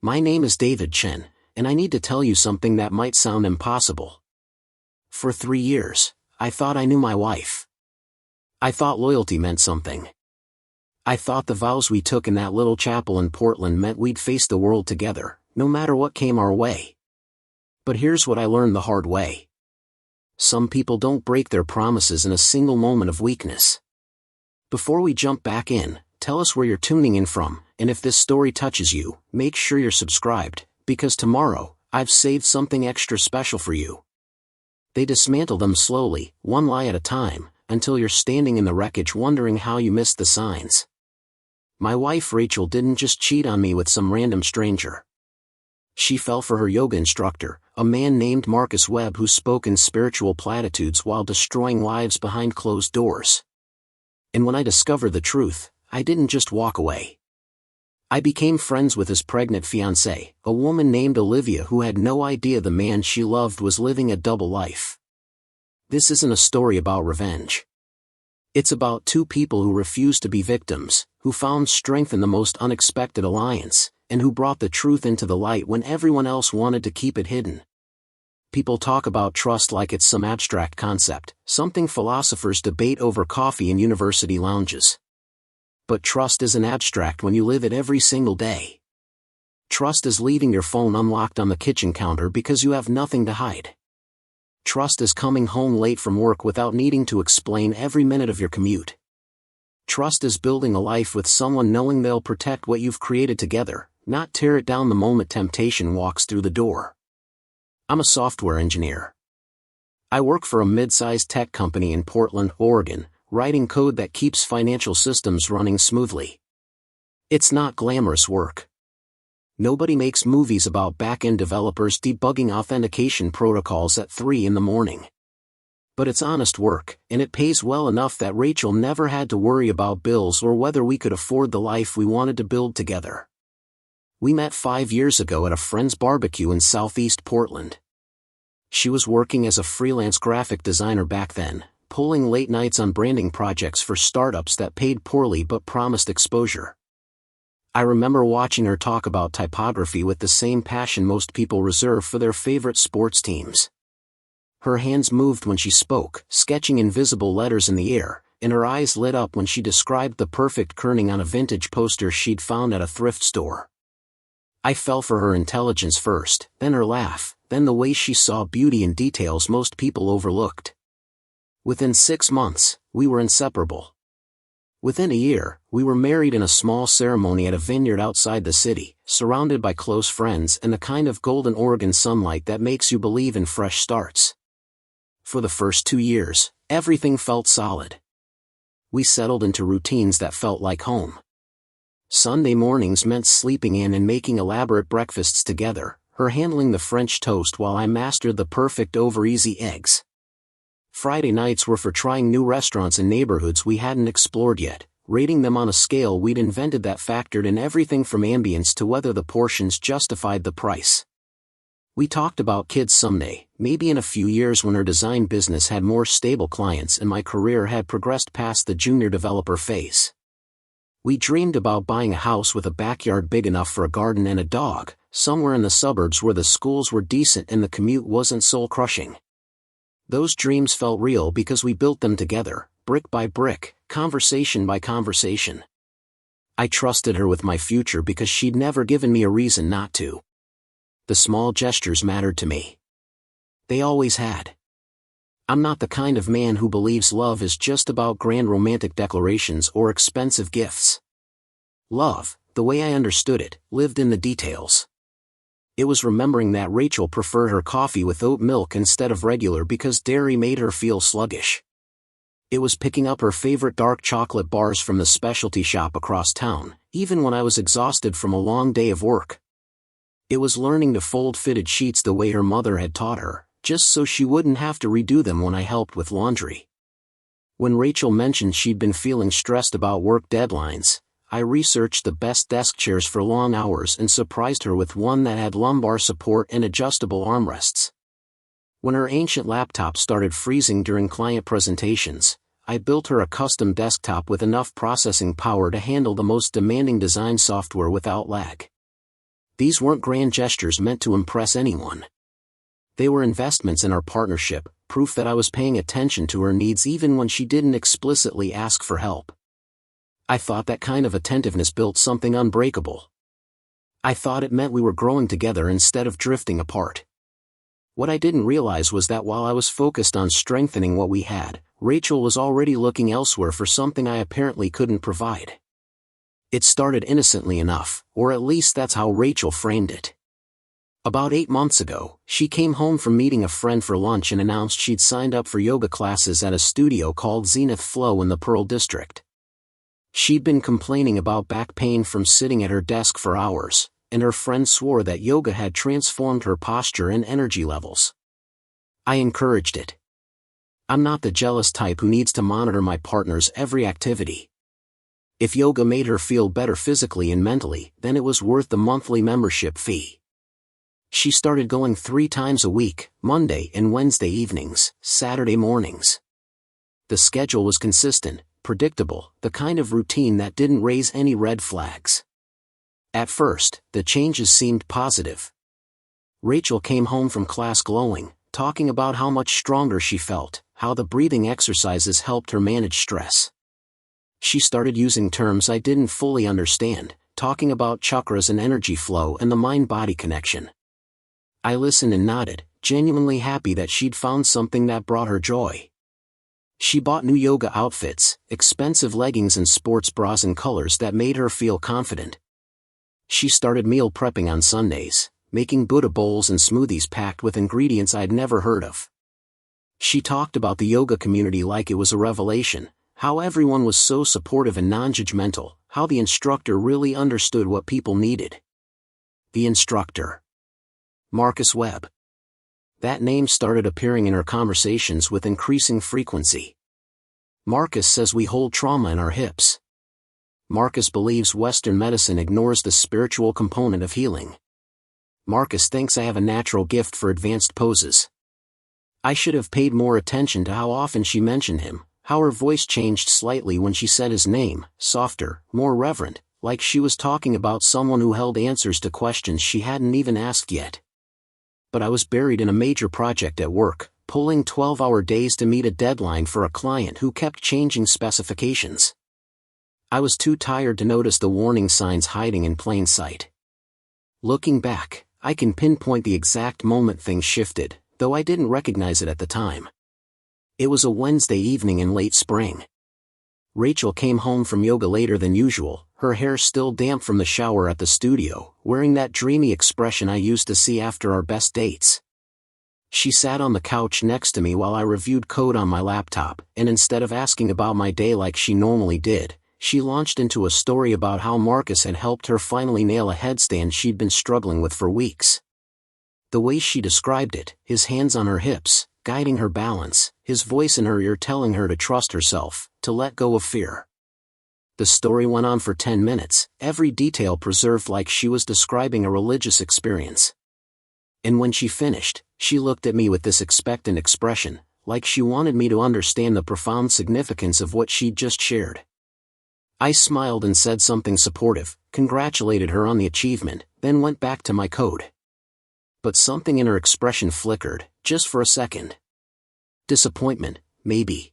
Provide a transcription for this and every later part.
My name is David Chen, and I need to tell you something that might sound impossible. For 3 years, I thought I knew my wife. I thought loyalty meant something. I thought the vows we took in that little chapel in Portland meant we'd face the world together, no matter what came our way. But here's what I learned the hard way. Some people don't break their promises in a single moment of weakness. Before we jump back in, tell us where you're tuning in from, and if this story touches you, make sure you're subscribed, because tomorrow, I've saved something extra special for you. They dismantle them slowly, one lie at a time, until you're standing in the wreckage wondering how you missed the signs. My wife Rachel didn't just cheat on me with some random stranger. She fell for her yoga instructor, a man named Marcus Webb who spoke in spiritual platitudes while destroying lives behind closed doors. And when I discovered the truth, I didn't just walk away. I became friends with his pregnant fiancée, a woman named Olivia who had no idea the man she loved was living a double life. This isn't a story about revenge. It's about two people who refused to be victims, who found strength in the most unexpected alliance, and who brought the truth into the light when everyone else wanted to keep it hidden. People talk about trust like it's some abstract concept, something philosophers debate over coffee in university lounges. But trust isn't abstract when you live it every single day. Trust is leaving your phone unlocked on the kitchen counter because you have nothing to hide. Trust is coming home late from work without needing to explain every minute of your commute. Trust is building a life with someone knowing they'll protect what you've created together, not tear it down the moment temptation walks through the door. I'm a software engineer. I work for a mid-sized tech company in Portland, Oregon, writing code that keeps financial systems running smoothly. It's not glamorous work. Nobody makes movies about back-end developers debugging authentication protocols at 3 a.m. But it's honest work, and it pays well enough that Rachel never had to worry about bills or whether we could afford the life we wanted to build together. We met 5 years ago at a friend's barbecue in Southeast Portland. She was working as a freelance graphic designer back then, pulling late nights on branding projects for startups that paid poorly but promised exposure. I remember watching her talk about typography with the same passion most people reserve for their favorite sports teams. Her hands moved when she spoke, sketching invisible letters in the air, and her eyes lit up when she described the perfect kerning on a vintage poster she'd found at a thrift store. I fell for her intelligence first, then her laugh, then the way she saw beauty in details most people overlooked. Within 6 months, we were inseparable. Within a year, we were married in a small ceremony at a vineyard outside the city, surrounded by close friends and the kind of golden Oregon sunlight that makes you believe in fresh starts. For the first 2 years, everything felt solid. We settled into routines that felt like home. Sunday mornings meant sleeping in and making elaborate breakfasts together, her handling the French toast while I mastered the perfect over-easy eggs. Friday nights were for trying new restaurants in neighborhoods we hadn't explored yet, rating them on a scale we'd invented that factored in everything from ambience to whether the portions justified the price. We talked about kids someday, maybe in a few years when her design business had more stable clients and my career had progressed past the junior developer phase. We dreamed about buying a house with a backyard big enough for a garden and a dog, somewhere in the suburbs where the schools were decent and the commute wasn't soul-crushing. Those dreams felt real because we built them together, brick by brick, conversation by conversation. I trusted her with my future because she'd never given me a reason not to. The small gestures mattered to me. They always had. I'm not the kind of man who believes love is just about grand romantic declarations or expensive gifts. Love, the way I understood it, lived in the details. It was remembering that Rachel preferred her coffee with oat milk instead of regular because dairy made her feel sluggish. It was picking up her favorite dark chocolate bars from the specialty shop across town, even when I was exhausted from a long day of work. It was learning to fold fitted sheets the way her mother had taught her, just so she wouldn't have to redo them when I helped with laundry. When Rachel mentioned she'd been feeling stressed about work deadlines, I researched the best desk chairs for long hours and surprised her with one that had lumbar support and adjustable armrests. When her ancient laptop started freezing during client presentations, I built her a custom desktop with enough processing power to handle the most demanding design software without lag. These weren't grand gestures meant to impress anyone. They were investments in our partnership, proof that I was paying attention to her needs even when she didn't explicitly ask for help. I thought that kind of attentiveness built something unbreakable. I thought it meant we were growing together instead of drifting apart. What I didn't realize was that while I was focused on strengthening what we had, Rachel was already looking elsewhere for something I apparently couldn't provide. It started innocently enough, or at least that's how Rachel framed it. About 8 months ago, she came home from meeting a friend for lunch and announced she'd signed up for yoga classes at a studio called Zenith Flow in the Pearl District. She'd been complaining about back pain from sitting at her desk for hours, and her friend swore that yoga had transformed her posture and energy levels. I encouraged it. I'm not the jealous type who needs to monitor my partner's every activity. If yoga made her feel better physically and mentally, then it was worth the monthly membership fee. She started going 3 times a week, Monday and Wednesday evenings, Saturday mornings. The schedule was consistent, predictable, the kind of routine that didn't raise any red flags. At first, the changes seemed positive. Rachel came home from class glowing, talking about how much stronger she felt, how the breathing exercises helped her manage stress. She started using terms I didn't fully understand, talking about chakras and energy flow and the mind-body connection. I listened and nodded, genuinely happy that she'd found something that brought her joy. She bought new yoga outfits, expensive leggings and sports bras in colors that made her feel confident. She started meal prepping on Sundays, making Buddha bowls and smoothies packed with ingredients I'd never heard of. She talked about the yoga community like it was a revelation, how everyone was so supportive and non-judgmental, how the instructor really understood what people needed. The instructor. Marcus Webb. That name started appearing in our conversations with increasing frequency. Marcus says we hold trauma in our hips. Marcus believes Western medicine ignores the spiritual component of healing. Marcus thinks I have a natural gift for advanced poses. I should have paid more attention to how often she mentioned him, how her voice changed slightly when she said his name, softer, more reverent, like she was talking about someone who held answers to questions she hadn't even asked yet. But I was buried in a major project at work, pulling 12-hour days to meet a deadline for a client who kept changing specifications. I was too tired to notice the warning signs hiding in plain sight. Looking back, I can pinpoint the exact moment things shifted, though I didn't recognize it at the time. It was a Wednesday evening in late spring. Rachel came home from yoga later than usual, her hair still damp from the shower at the studio, wearing that dreamy expression I used to see after our best dates. She sat on the couch next to me while I reviewed code on my laptop, and instead of asking about my day like she normally did, she launched into a story about how Marcus had helped her finally nail a headstand she'd been struggling with for weeks. The way she described it, his hands on her hips, guiding her balance, his voice in her ear telling her to trust herself, to let go of fear. The story went on for 10 minutes, every detail preserved like she was describing a religious experience. And when she finished, she looked at me with this expectant expression, like she wanted me to understand the profound significance of what she'd just shared. I smiled and said something supportive, congratulated her on the achievement, then went back to my code. But something in her expression flickered, just for a second. Disappointment, maybe.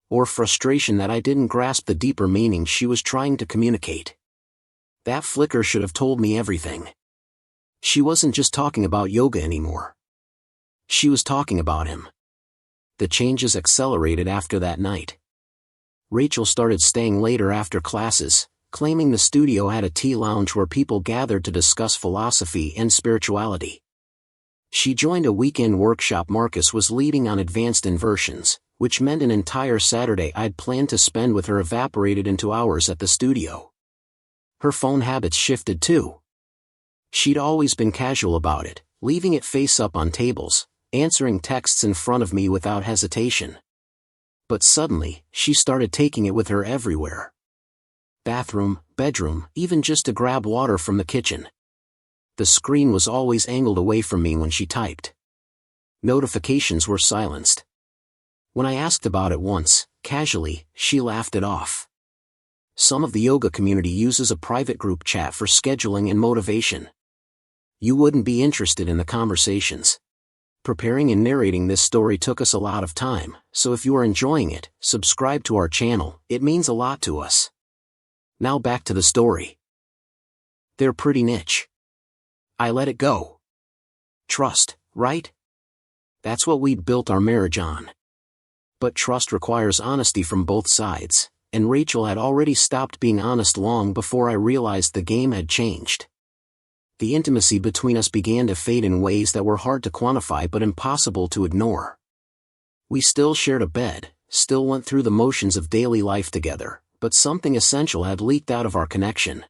Or frustration that I didn't grasp the deeper meaning she was trying to communicate. That flicker should have told me everything. She wasn't just talking about yoga anymore. She was talking about him. The changes accelerated after that night. Rachel started staying later after classes, claiming the studio had a tea lounge where people gathered to discuss philosophy and spirituality. She joined a weekend workshop Marcus was leading on advanced inversions, which meant an entire Saturday I'd planned to spend with her evaporated into hours at the studio. Her phone habits shifted too. She'd always been casual about it, leaving it face up on tables, answering texts in front of me without hesitation. But suddenly, she started taking it with her everywhere. Bathroom, bedroom, even just to grab water from the kitchen. The screen was always angled away from me when she typed. Notifications were silenced. When I asked about it once, casually, she laughed it off. Some of the yoga community uses a private group chat for scheduling and motivation. You wouldn't be interested in the conversations. Preparing and narrating this story took us a lot of time, so if you are enjoying it, subscribe to our channel, it means a lot to us. Now back to the story. They're pretty niche. I let it go. Trust, right? That's what we'd built our marriage on. But trust requires honesty from both sides, and Rachel had already stopped being honest long before I realized the game had changed. The intimacy between us began to fade in ways that were hard to quantify but impossible to ignore. We still shared a bed, still went through the motions of daily life together, but something essential had leaked out of our connection.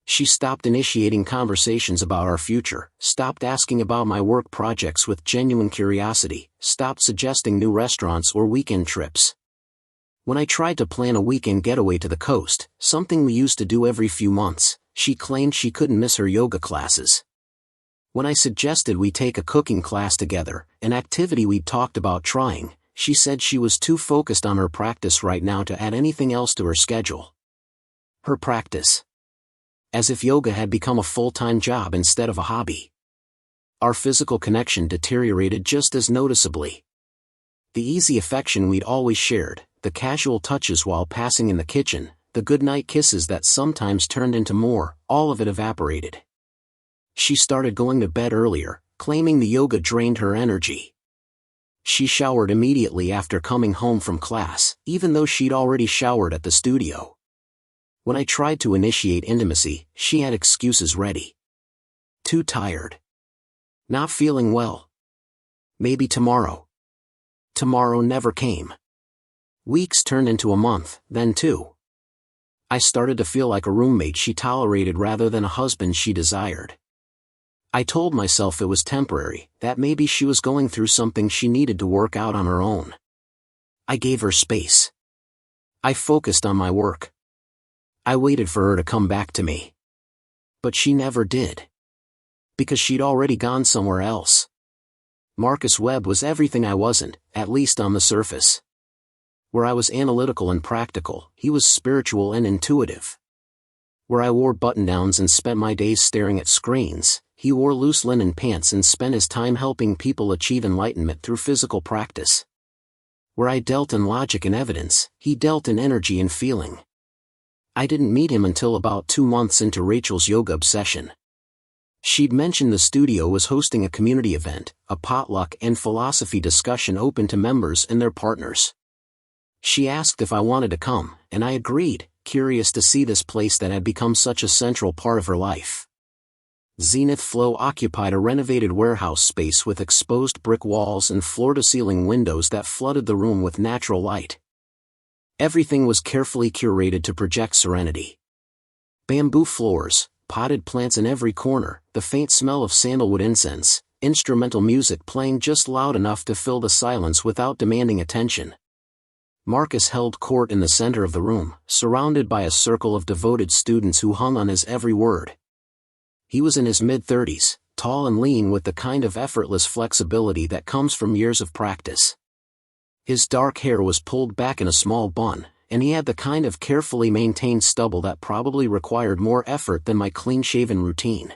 She stopped initiating conversations about our future, stopped asking about my work projects with genuine curiosity, stopped suggesting new restaurants or weekend trips. When I tried to plan a weekend getaway to the coast, something we used to do every few months, she claimed she couldn't miss her yoga classes. When I suggested we take a cooking class together, an activity we'd talked about trying, she said she was too focused on her practice right now to add anything else to her schedule. Her practice. As if yoga had become a full-time job instead of a hobby. Our physical connection deteriorated just as noticeably. The easy affection we'd always shared, the casual touches while passing in the kitchen, the goodnight kisses that sometimes turned into more, all of it evaporated. She started going to bed earlier, claiming the yoga drained her energy. She showered immediately after coming home from class, even though she'd already showered at the studio. When I tried to initiate intimacy, she had excuses ready. Too tired. Not feeling well. Maybe tomorrow. Tomorrow never came. Weeks turned into a month, then 2. I started to feel like a roommate she tolerated rather than a husband she desired. I told myself it was temporary, that maybe she was going through something she needed to work out on her own. I gave her space. I focused on my work. I waited for her to come back to me. But she never did. Because she'd already gone somewhere else. Marcus Webb was everything I wasn't, at least on the surface. Where I was analytical and practical, he was spiritual and intuitive. Where I wore button-downs and spent my days staring at screens, he wore loose linen pants and spent his time helping people achieve enlightenment through physical practice. Where I dealt in logic and evidence, he dealt in energy and feeling. I didn't meet him until about 2 months into Rachel's yoga obsession. She'd mentioned the studio was hosting a community event, a potluck and philosophy discussion open to members and their partners. She asked if I wanted to come, and I agreed, curious to see this place that had become such a central part of her life. Zenith Flow occupied a renovated warehouse space with exposed brick walls and floor-to-ceiling windows that flooded the room with natural light. Everything was carefully curated to project serenity. Bamboo floors, potted plants in every corner, the faint smell of sandalwood incense, instrumental music playing just loud enough to fill the silence without demanding attention. Marcus held court in the center of the room, surrounded by a circle of devoted students who hung on his every word. He was in his mid-30s, tall and lean with the kind of effortless flexibility that comes from years of practice. His dark hair was pulled back in a small bun, and he had the kind of carefully maintained stubble that probably required more effort than my clean-shaven routine.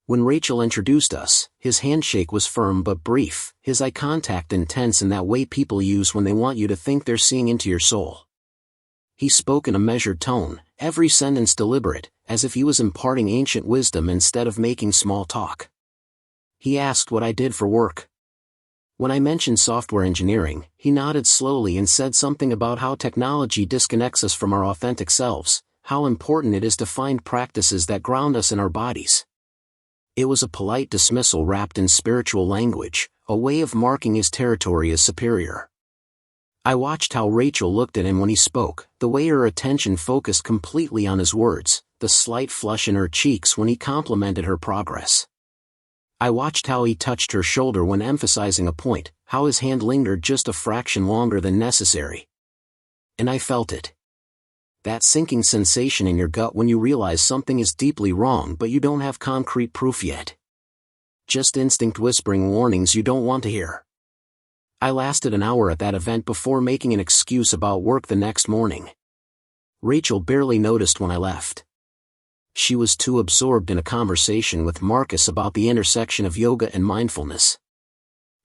When Rachel introduced us, his handshake was firm but brief, his eye contact intense in that way people use when they want you to think they're seeing into your soul. He spoke in a measured tone, every sentence deliberate, as if he was imparting ancient wisdom instead of making small talk. He asked what I did for work. When I mentioned software engineering, he nodded slowly and said something about how technology disconnects us from our authentic selves, how important it is to find practices that ground us in our bodies. It was a polite dismissal wrapped in spiritual language, a way of marking his territory as superior. I watched how Rachel looked at him when he spoke, the way her attention focused completely on his words, the slight flush in her cheeks when he complimented her progress. I watched how he touched her shoulder when emphasizing a point, how his hand lingered just a fraction longer than necessary. And I felt it. That sinking sensation in your gut when you realize something is deeply wrong but you don't have concrete proof yet. Just instinct whispering warnings you don't want to hear. I lasted an hour at that event before making an excuse about work the next morning. Rachel barely noticed when I left. She was too absorbed in a conversation with Marcus about the intersection of yoga and mindfulness.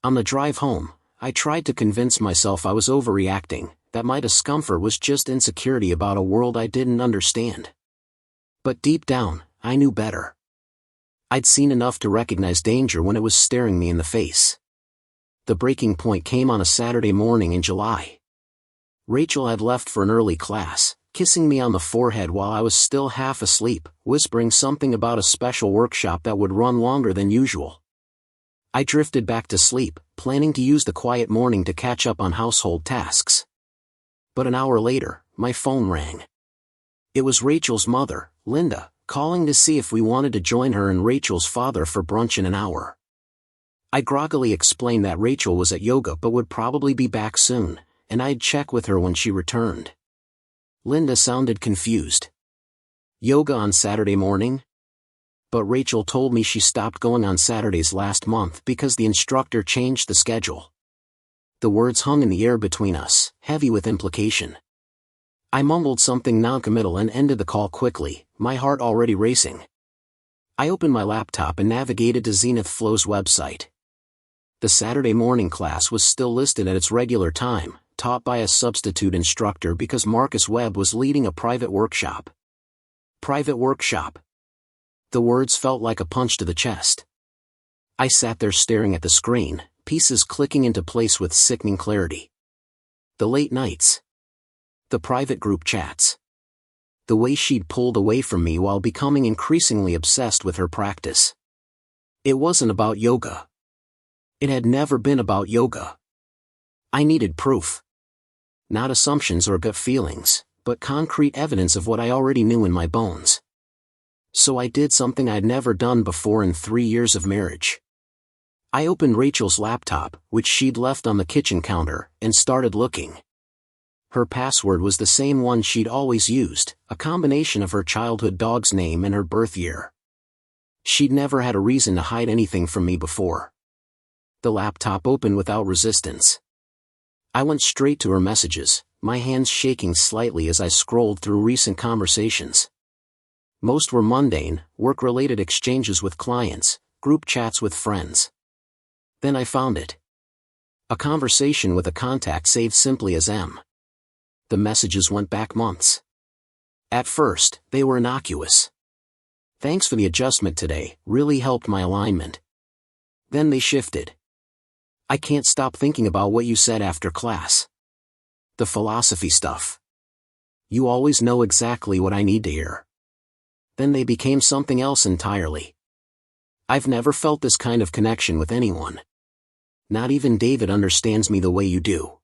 On the drive home, I tried to convince myself I was overreacting, that my discomfort was just insecurity about a world I didn't understand. But deep down, I knew better. I'd seen enough to recognize danger when it was staring me in the face. The breaking point came on a Saturday morning in July. Rachel had left for an early class, kissing me on the forehead while I was still half asleep, whispering something about a special workshop that would run longer than usual. I drifted back to sleep, planning to use the quiet morning to catch up on household tasks. But an hour later, my phone rang. It was Rachel's mother, Linda, calling to see if we wanted to join her and Rachel's father for brunch in an hour. I groggily explained that Rachel was at yoga but would probably be back soon, and I'd check with her when she returned. Linda sounded confused. Yoga on Saturday morning? But Rachel told me she stopped going on Saturdays last month because the instructor changed the schedule. The words hung in the air between us, heavy with implication. I mumbled something noncommittal and ended the call quickly, my heart already racing. I opened my laptop and navigated to Zenith Flow's website. The Saturday morning class was still listed at its regular time, taught by a substitute instructor because Marcus Webb was leading a private workshop. Private workshop. The words felt like a punch to the chest. I sat there staring at the screen, pieces clicking into place with sickening clarity. The late nights. The private group chats. The way she'd pulled away from me while becoming increasingly obsessed with her practice. It wasn't about yoga. It had never been about yoga. I needed proof. Not assumptions or gut feelings, but concrete evidence of what I already knew in my bones. So I did something I'd never done before in 3 years of marriage. I opened Rachel's laptop, which she'd left on the kitchen counter, and started looking. Her password was the same one she'd always used, a combination of her childhood dog's name and her birth year. She'd never had a reason to hide anything from me before. The laptop opened without resistance. I went straight to her messages, my hands shaking slightly as I scrolled through recent conversations. Most were mundane, work-related exchanges with clients, group chats with friends. Then I found it. A conversation with a contact saved simply as M. The messages went back months. At first, they were innocuous. Thanks for the adjustment today, really helped my alignment. Then they shifted. I can't stop thinking about what you said after class. The philosophy stuff. You always know exactly what I need to hear. Then they became something else entirely. I've never felt this kind of connection with anyone. Not even David understands me the way you do.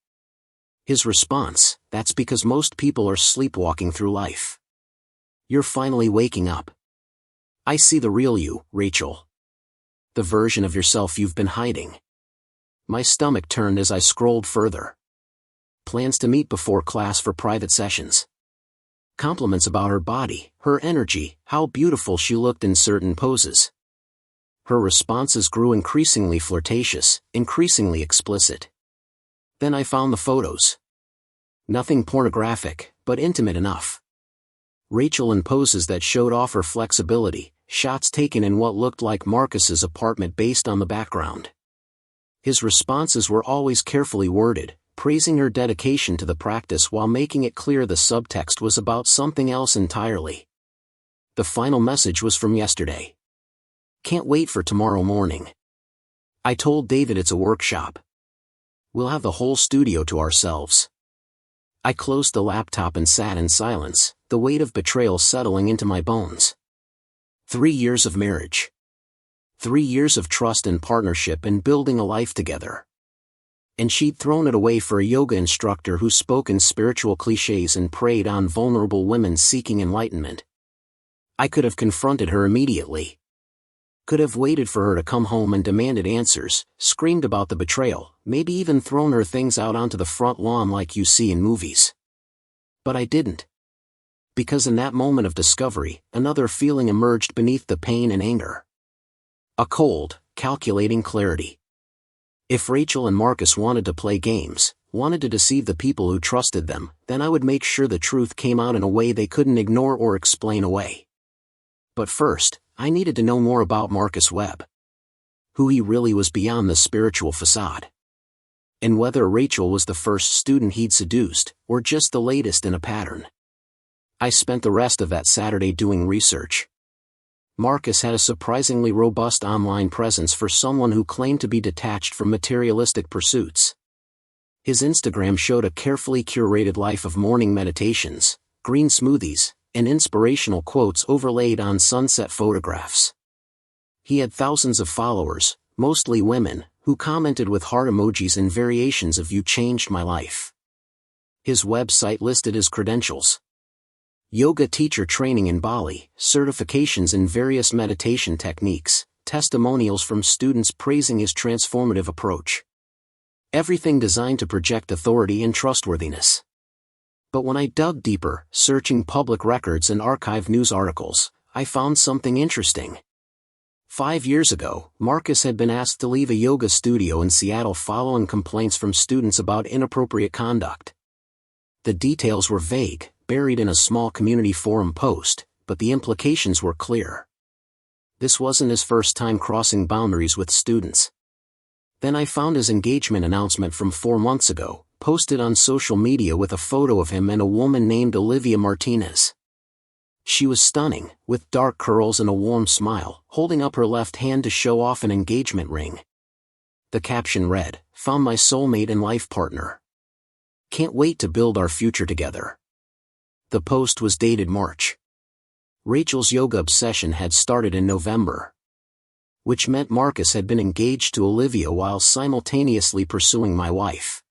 His response, that's because most people are sleepwalking through life. You're finally waking up. I see the real you, Rachel. The version of yourself you've been hiding. My stomach turned as I scrolled further. Plans to meet before class for private sessions. Compliments about her body, her energy, how beautiful she looked in certain poses. Her responses grew increasingly flirtatious, increasingly explicit. Then I found the photos. Nothing pornographic, but intimate enough. Rachel in poses that showed off her flexibility, shots taken in what looked like Marcus's apartment based on the background. His responses were always carefully worded, praising her dedication to the practice while making it clear the subtext was about something else entirely. The final message was from yesterday. Can't wait for tomorrow morning. I told David it's a workshop. We'll have the whole studio to ourselves. I closed the laptop and sat in silence, the weight of betrayal settling into my bones. 3 years of marriage. 3 years of trust and partnership and building a life together. And she'd thrown it away for a yoga instructor who spoke in spiritual cliches and preyed on vulnerable women seeking enlightenment. I could have confronted her immediately. Could have waited for her to come home and demanded answers, screamed about the betrayal, maybe even thrown her things out onto the front lawn like you see in movies. But I didn't. Because in that moment of discovery, another feeling emerged beneath the pain and anger. A cold, calculating clarity. If Rachel and Marcus wanted to play games, wanted to deceive the people who trusted them, then I would make sure the truth came out in a way they couldn't ignore or explain away. But first, I needed to know more about Marcus Webb. Who he really was beyond the spiritual facade. And whether Rachel was the first student he'd seduced, or just the latest in a pattern. I spent the rest of that Saturday doing research. Marcus had a surprisingly robust online presence for someone who claimed to be detached from materialistic pursuits. His Instagram showed a carefully curated life of morning meditations, green smoothies, and inspirational quotes overlaid on sunset photographs. He had thousands of followers, mostly women, who commented with heart emojis and variations of "You changed my life." His website listed his credentials: yoga teacher training in Bali, certifications in various meditation techniques, testimonials from students praising his transformative approach. Everything designed to project authority and trustworthiness. But when I dug deeper, searching public records and archived news articles, I found something interesting. 5 years ago, Marcus had been asked to leave a yoga studio in Seattle following complaints from students about inappropriate conduct. The details were vague, buried in a small community forum post, but the implications were clear. This wasn't his first time crossing boundaries with students. Then I found his engagement announcement from 4 months ago, posted on social media with a photo of him and a woman named Olivia Martinez. She was stunning, with dark curls and a warm smile, holding up her left hand to show off an engagement ring. The caption read, "Found my soulmate and life partner. Can't wait to build our future together." The post was dated March. Rachel's yoga obsession had started in November. Which meant Marcus had been engaged to Olivia while simultaneously pursuing my wife.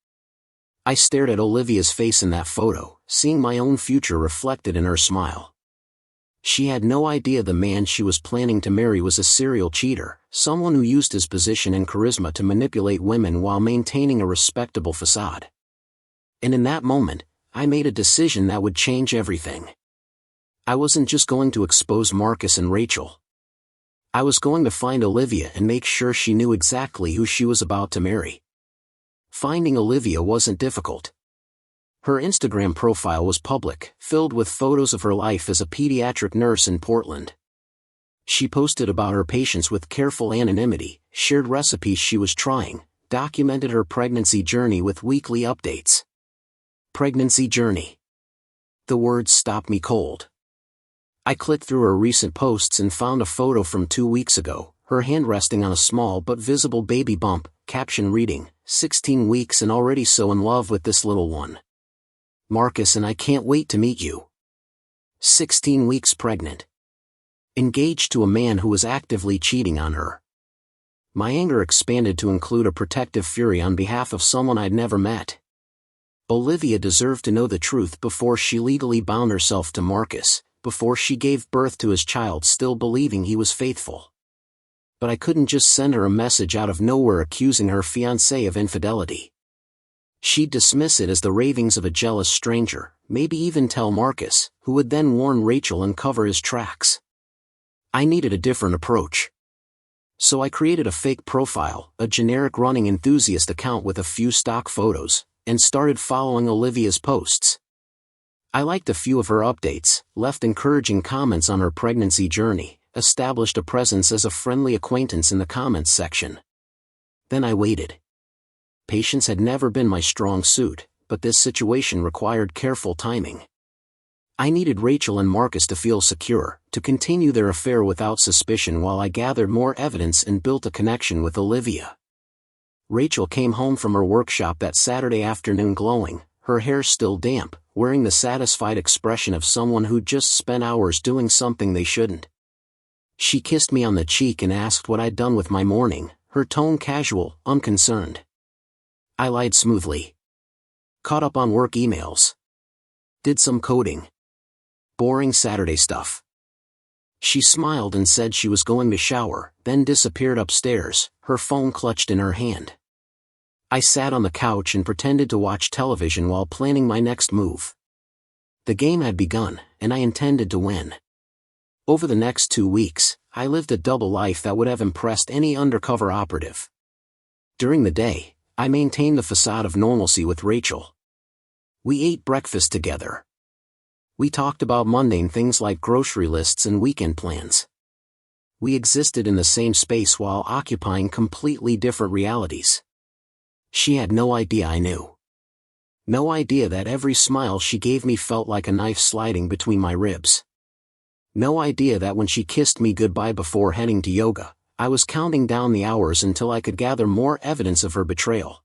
I stared at Olivia's face in that photo, seeing my own future reflected in her smile. She had no idea the man she was planning to marry was a serial cheater, someone who used his position and charisma to manipulate women while maintaining a respectable facade. And in that moment, I made a decision that would change everything. I wasn't just going to expose Marcus and Rachel. I was going to find Olivia and make sure she knew exactly who she was about to marry. Finding Olivia wasn't difficult. Her Instagram profile was public, filled with photos of her life as a pediatric nurse in Portland. She posted about her patients with careful anonymity, shared recipes she was trying, documented her pregnancy journey with weekly updates. Pregnancy journey. The words stopped me cold. I clicked through her recent posts and found a photo from 2 weeks ago, her hand resting on a small but visible baby bump, caption reading, 16 weeks and already so in love with this little one. Marcus and I can't wait to meet you. 16 weeks pregnant. Engaged to a man who was actively cheating on her. My anger expanded to include a protective fury on behalf of someone I'd never met. Olivia deserved to know the truth before she legally bound herself to Marcus, before she gave birth to his child still believing he was faithful. But I couldn't just send her a message out of nowhere accusing her fiancé of infidelity. She'd dismiss it as the ravings of a jealous stranger, maybe even tell Marcus, who would then warn Rachel and cover his tracks. I needed a different approach. So I created a fake profile, a generic running enthusiast account with a few stock photos, and started following Olivia's posts. I liked a few of her updates, left encouraging comments on her pregnancy journey, established a presence as a friendly acquaintance in the comments section. Then I waited. Patience had never been my strong suit, but this situation required careful timing. I needed Rachel and Marcus to feel secure, to continue their affair without suspicion while I gathered more evidence and built a connection with Olivia. Rachel came home from her workshop that Saturday afternoon glowing, her hair still damp, wearing the satisfied expression of someone who'd just spent hours doing something they shouldn't. She kissed me on the cheek and asked what I'd done with my morning, her tone casual, unconcerned. I lied smoothly. Caught up on work emails. Did some coding. Boring Saturday stuff. She smiled and said she was going to shower, then disappeared upstairs, her phone clutched in her hand. I sat on the couch and pretended to watch television while planning my next move. The game had begun, and I intended to win. Over the next 2 weeks, I lived a double life that would have impressed any undercover operative. During the day, I maintained the facade of normalcy with Rachel. We ate breakfast together. We talked about mundane things like grocery lists and weekend plans. We existed in the same space while occupying completely different realities. She had no idea I knew. No idea that every smile she gave me felt like a knife sliding between my ribs. No idea that when she kissed me goodbye before heading to yoga, I was counting down the hours until I could gather more evidence of her betrayal.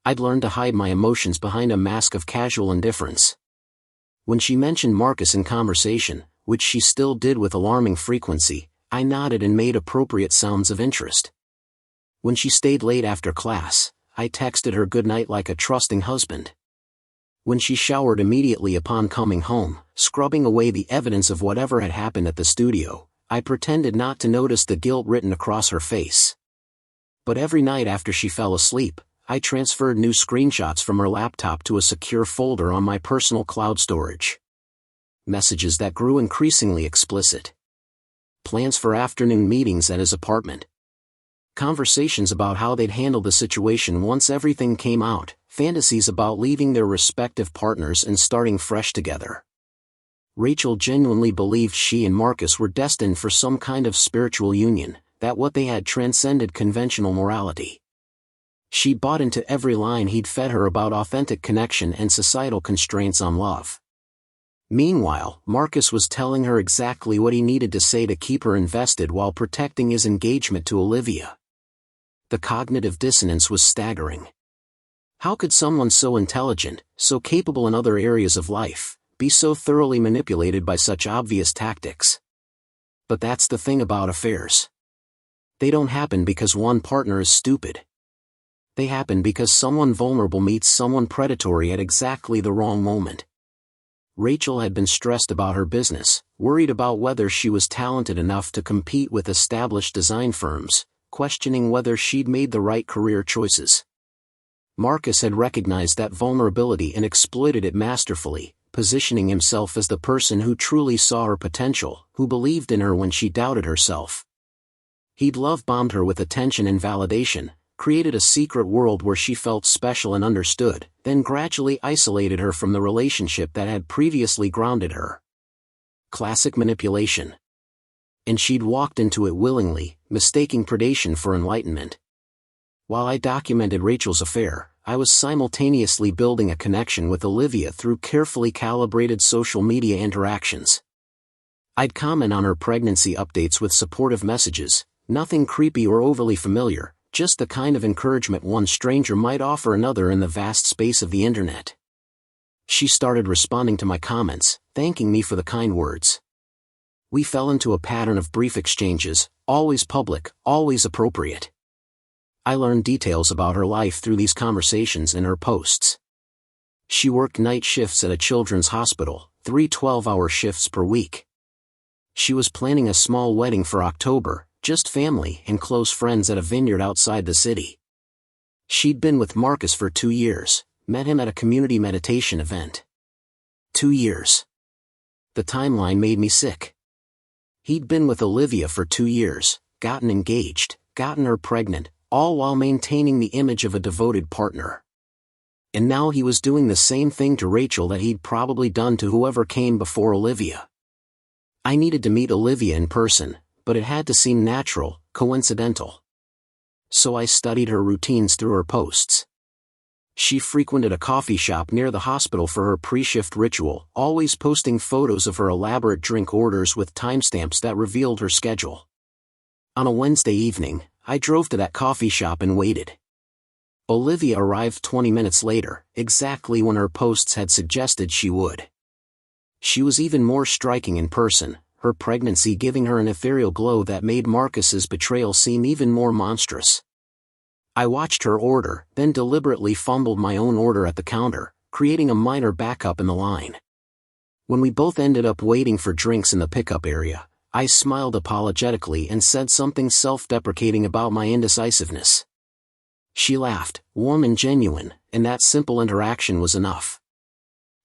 I'd learned to hide my emotions behind a mask of casual indifference. When she mentioned Marcus in conversation, which she still did with alarming frequency, I nodded and made appropriate sounds of interest. When she stayed late after class, I texted her goodnight like a trusting husband. When she showered immediately upon coming home, scrubbing away the evidence of whatever had happened at the studio, I pretended not to notice the guilt written across her face. But every night after she fell asleep, I transferred new screenshots from her laptop to a secure folder on my personal cloud storage. Messages that grew increasingly explicit. Plans for afternoon meetings at his apartment. Conversations about how they'd handle the situation once everything came out, fantasies about leaving their respective partners and starting fresh together. Rachel genuinely believed she and Marcus were destined for some kind of spiritual union, that what they had transcended conventional morality. She bought into every line he'd fed her about authentic connection and societal constraints on love. Meanwhile, Marcus was telling her exactly what he needed to say to keep her invested while protecting his engagement to Olivia. The cognitive dissonance was staggering. How could someone so intelligent, so capable in other areas of life, be so thoroughly manipulated by such obvious tactics? But that's the thing about affairs. They don't happen because one partner is stupid. They happen because someone vulnerable meets someone predatory at exactly the wrong moment. Rachel had been stressed about her business, worried about whether she was talented enough to compete with established design firms, questioning whether she'd made the right career choices. Marcus had recognized that vulnerability and exploited it masterfully, positioning himself as the person who truly saw her potential, who believed in her when she doubted herself. He'd love-bombed her with attention and validation, created a secret world where she felt special and understood, then gradually isolated her from the relationship that had previously grounded her. Classic manipulation. And she'd walked into it willingly, mistaking predation for enlightenment. While I documented Rachel's affair, I was simultaneously building a connection with Olivia through carefully calibrated social media interactions. I'd comment on her pregnancy updates with supportive messages, nothing creepy or overly familiar, just the kind of encouragement one stranger might offer another in the vast space of the internet. She started responding to my comments, thanking me for the kind words. We fell into a pattern of brief exchanges, always public, always appropriate. I learned details about her life through these conversations and her posts. She worked night shifts at a children's hospital, 3 12-hour shifts per week. She was planning a small wedding for October, just family and close friends at a vineyard outside the city. She'd been with Marcus for 2 years, met him at a community meditation event. 2 years. The timeline made me sick. He'd been with Olivia for 2 years, gotten engaged, gotten her pregnant, all while maintaining the image of a devoted partner. And now he was doing the same thing to Rachel that he'd probably done to whoever came before Olivia. I needed to meet Olivia in person, but it had to seem natural, coincidental. So I studied her routines through her posts. She frequented a coffee shop near the hospital for her pre-shift ritual, always posting photos of her elaborate drink orders with timestamps that revealed her schedule. On a Wednesday evening, I drove to that coffee shop and waited. Olivia arrived 20 minutes later, exactly when her posts had suggested she would. She was even more striking in person, her pregnancy giving her an ethereal glow that made Marcus's betrayal seem even more monstrous. I watched her order, then deliberately fumbled my own order at the counter, creating a minor backup in the line. When we both ended up waiting for drinks in the pickup area, I smiled apologetically and said something self-deprecating about my indecisiveness. She laughed, warm and genuine, and that simple interaction was enough.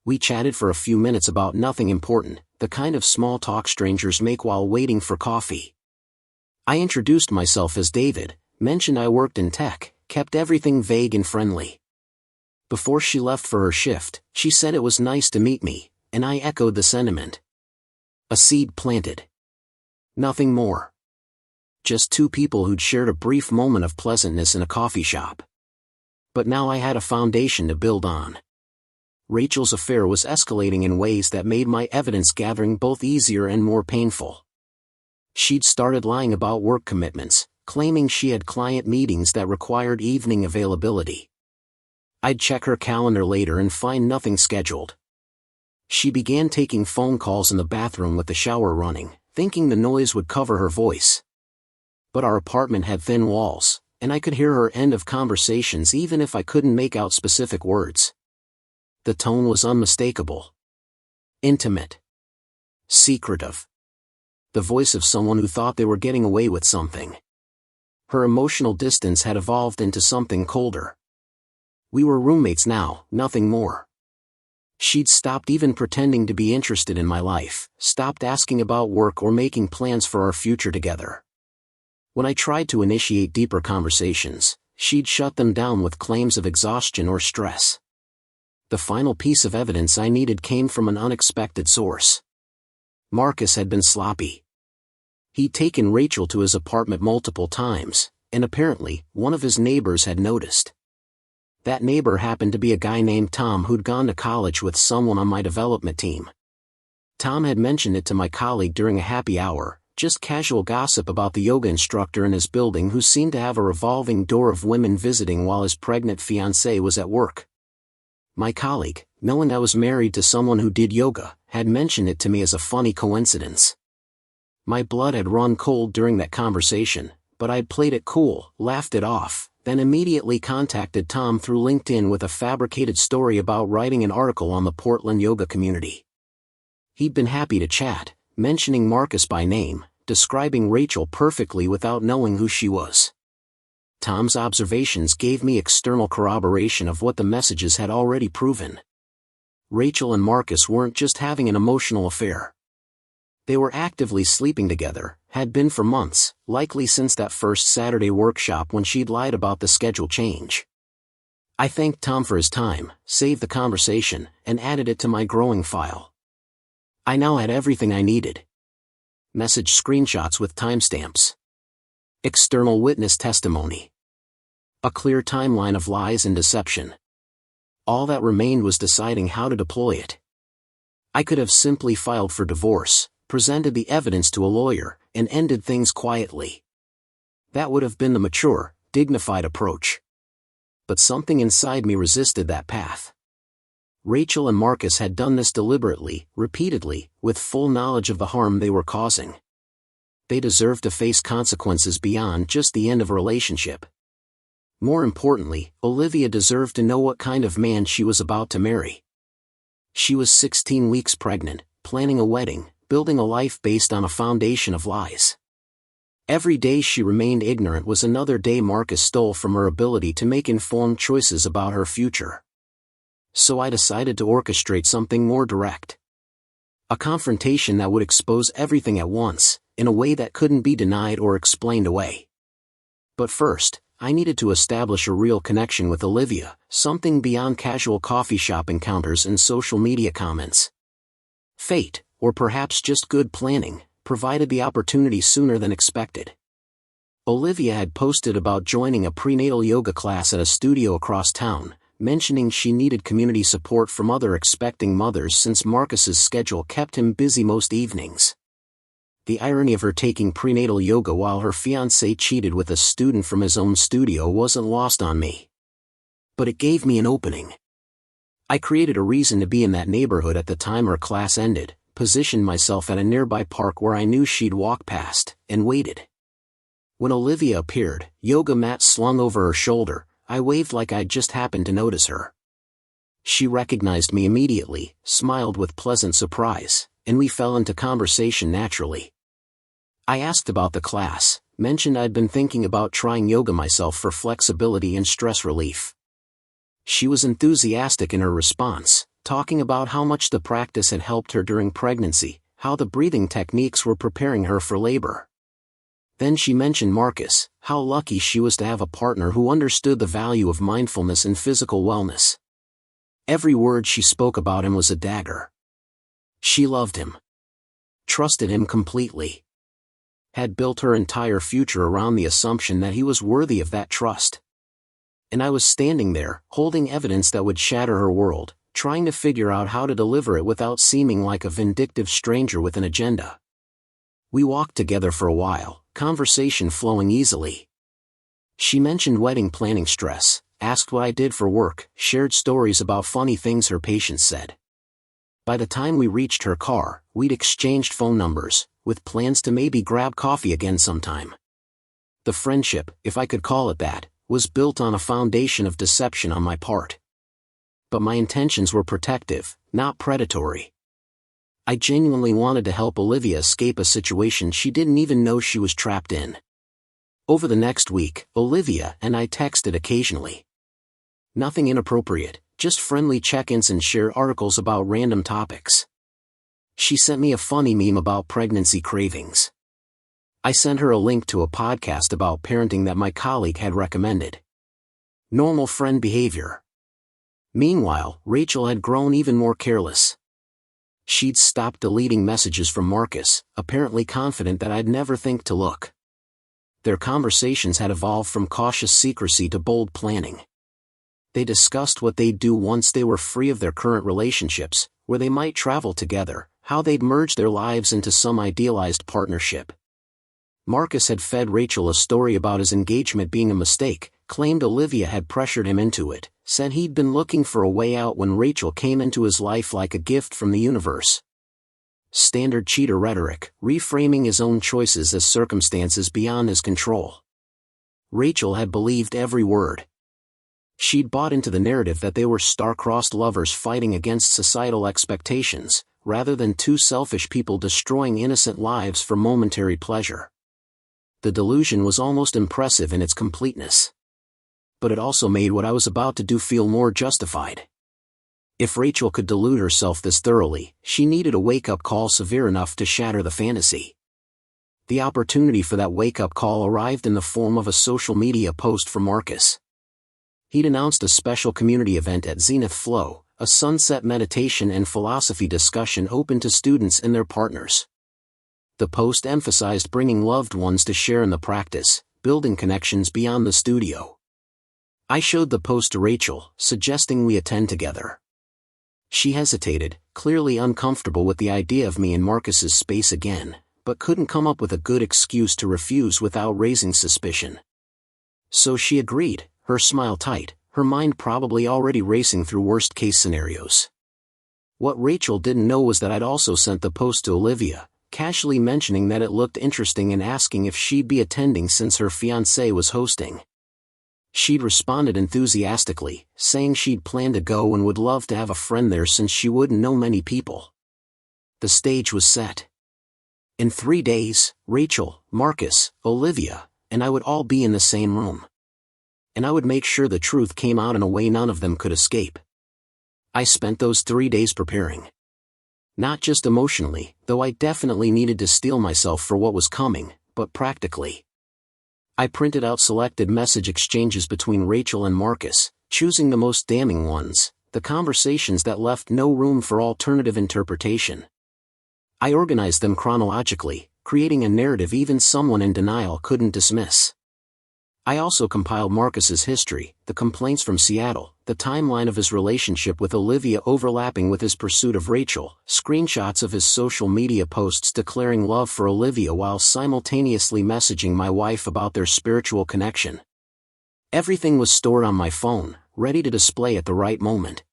We chatted for a few minutes about nothing important, the kind of small talk strangers make while waiting for coffee. I introduced myself as David, mentioned I worked in tech, kept everything vague and friendly. Before she left for her shift, she said it was nice to meet me, and I echoed the sentiment. A seed planted. Nothing more. Just two people who'd shared a brief moment of pleasantness in a coffee shop. But now I had a foundation to build on. Rachel's affair was escalating in ways that made my evidence gathering both easier and more painful. She'd started lying about work commitments, claiming she had client meetings that required evening availability. I'd check her calendar later and find nothing scheduled. She began taking phone calls in the bathroom with the shower running, thinking the noise would cover her voice. But our apartment had thin walls, and I could hear her end of conversations even if I couldn't make out specific words. The tone was unmistakable. Intimate. Secretive. The voice of someone who thought they were getting away with something. Her emotional distance had evolved into something colder. We were roommates now, nothing more. She'd stopped even pretending to be interested in my life, stopped asking about work or making plans for our future together. When I tried to initiate deeper conversations, she'd shut them down with claims of exhaustion or stress. The final piece of evidence I needed came from an unexpected source. Marcus had been sloppy. He'd taken Rachel to his apartment multiple times, and apparently, one of his neighbors had noticed. That neighbor happened to be a guy named Tom who'd gone to college with someone on my development team. Tom had mentioned it to my colleague during a happy hour, just casual gossip about the yoga instructor in his building who seemed to have a revolving door of women visiting while his pregnant fiancée was at work. My colleague, knowing I was married to someone who did yoga, had mentioned it to me as a funny coincidence. My blood had run cold during that conversation, but I'd played it cool, laughed it off, then immediately contacted Tom through LinkedIn with a fabricated story about writing an article on the Portland yoga community. He'd been happy to chat, mentioning Marcus by name, describing Rachel perfectly without knowing who she was. Tom's observations gave me external corroboration of what the messages had already proven. Rachel and Marcus weren't just having an emotional affair. They were actively sleeping together, had been for months, likely since that first Saturday workshop when she'd lied about the schedule change. I thanked Tom for his time, saved the conversation, and added it to my growing file. I now had everything I needed. Message screenshots with timestamps. External witness testimony. A clear timeline of lies and deception. All that remained was deciding how to deploy it. I could have simply filed for divorce, presented the evidence to a lawyer, and ended things quietly. That would have been the mature, dignified approach. But something inside me resisted that path. Rachel and Marcus had done this deliberately, repeatedly, with full knowledge of the harm they were causing. They deserved to face consequences beyond just the end of a relationship. More importantly, Olivia deserved to know what kind of man she was about to marry. She was 16 weeks pregnant, planning a wedding, building a life based on a foundation of lies. Every day she remained ignorant was another day Marcus stole from her ability to make informed choices about her future. So I decided to orchestrate something more direct. A confrontation that would expose everything at once, in a way that couldn't be denied or explained away. But first, I needed to establish a real connection with Olivia, something beyond casual coffee shop encounters and social media comments. Fate, or perhaps just good planning, provided the opportunity sooner than expected. Olivia had posted about joining a prenatal yoga class at a studio across town, mentioning she needed community support from other expecting mothers since Marcus's schedule kept him busy most evenings. The irony of her taking prenatal yoga while her fiancé cheated with a student from his own studio wasn't lost on me. But it gave me an opening. I created a reason to be in that neighborhood at the time her class ended, positioned myself at a nearby park where I knew she'd walk past, and waited. When Olivia appeared, yoga mat slung over her shoulder, I waved like I'd just happened to notice her. She recognized me immediately, smiled with pleasant surprise, and we fell into conversation naturally. I asked about the class, mentioned I'd been thinking about trying yoga myself for flexibility and stress relief. She was enthusiastic in her response, talking about how much the practice had helped her during pregnancy, how the breathing techniques were preparing her for labor. Then she mentioned Marcus, how lucky she was to have a partner who understood the value of mindfulness and physical wellness. Every word she spoke about him was a dagger. She loved him. Trusted him completely. Had built her entire future around the assumption that he was worthy of that trust. And I was standing there, holding evidence that would shatter her world, trying to figure out how to deliver it without seeming like a vindictive stranger with an agenda. We walked together for a while, conversation flowing easily. She mentioned wedding planning stress, asked what I did for work, shared stories about funny things her patients said. By the time we reached her car, we'd exchanged phone numbers, with plans to maybe grab coffee again sometime. The friendship, if I could call it that, was built on a foundation of deception on my part. But my intentions were protective, not predatory. I genuinely wanted to help Olivia escape a situation she didn't even know she was trapped in. Over the next week, Olivia and I texted occasionally. Nothing inappropriate, just friendly check-ins and share articles about random topics. She sent me a funny meme about pregnancy cravings. I sent her a link to a podcast about parenting that my colleague had recommended. Normal friend behavior. Meanwhile, Rachel had grown even more careless. She'd stopped deleting messages from Marcus, apparently confident that I'd never think to look. Their conversations had evolved from cautious secrecy to bold planning. They discussed what they'd do once they were free of their current relationships, where they might travel together, how they'd merge their lives into some idealized partnership. Marcus had fed Rachel a story about his engagement being a mistake, claimed Olivia had pressured him into it, said he'd been looking for a way out when Rachel came into his life like a gift from the universe. Standard cheater rhetoric, reframing his own choices as circumstances beyond his control. Rachel had believed every word. She'd bought into the narrative that they were star-crossed lovers fighting against societal expectations, rather than two selfish people destroying innocent lives for momentary pleasure. The delusion was almost impressive in its completeness. But it also made what I was about to do feel more justified. If Rachel could delude herself this thoroughly, she needed a wake-up call severe enough to shatter the fantasy. The opportunity for that wake-up call arrived in the form of a social media post from Marcus. He'd announced a special community event at Zenith Flow, a sunset meditation and philosophy discussion open to students and their partners. The post emphasized bringing loved ones to share in the practice, building connections beyond the studio. I showed the post to Rachel, suggesting we attend together. She hesitated, clearly uncomfortable with the idea of me in Marcus's space again, but couldn't come up with a good excuse to refuse without raising suspicion. So she agreed, her smile tight, her mind probably already racing through worst-case scenarios. What Rachel didn't know was that I'd also sent the post to Olivia, casually mentioning that it looked interesting and asking if she'd be attending since her fiancé was hosting. She'd responded enthusiastically, saying she'd planned to go and would love to have a friend there since she wouldn't know many people. The stage was set. In 3 days, Rachel, Marcus, Olivia, and I would all be in the same room. And I would make sure the truth came out in a way none of them could escape. I spent those 3 days preparing. Not just emotionally, though I definitely needed to steel myself for what was coming, but practically. I printed out selected message exchanges between Rachel and Marcus, choosing the most damning ones, the conversations that left no room for alternative interpretation. I organized them chronologically, creating a narrative even someone in denial couldn't dismiss. I also compiled Marcus's history, the complaints from Seattle, the timeline of his relationship with Olivia overlapping with his pursuit of Rachel, screenshots of his social media posts declaring love for Olivia while simultaneously messaging my wife about their spiritual connection. Everything was stored on my phone, ready to display at the right moment.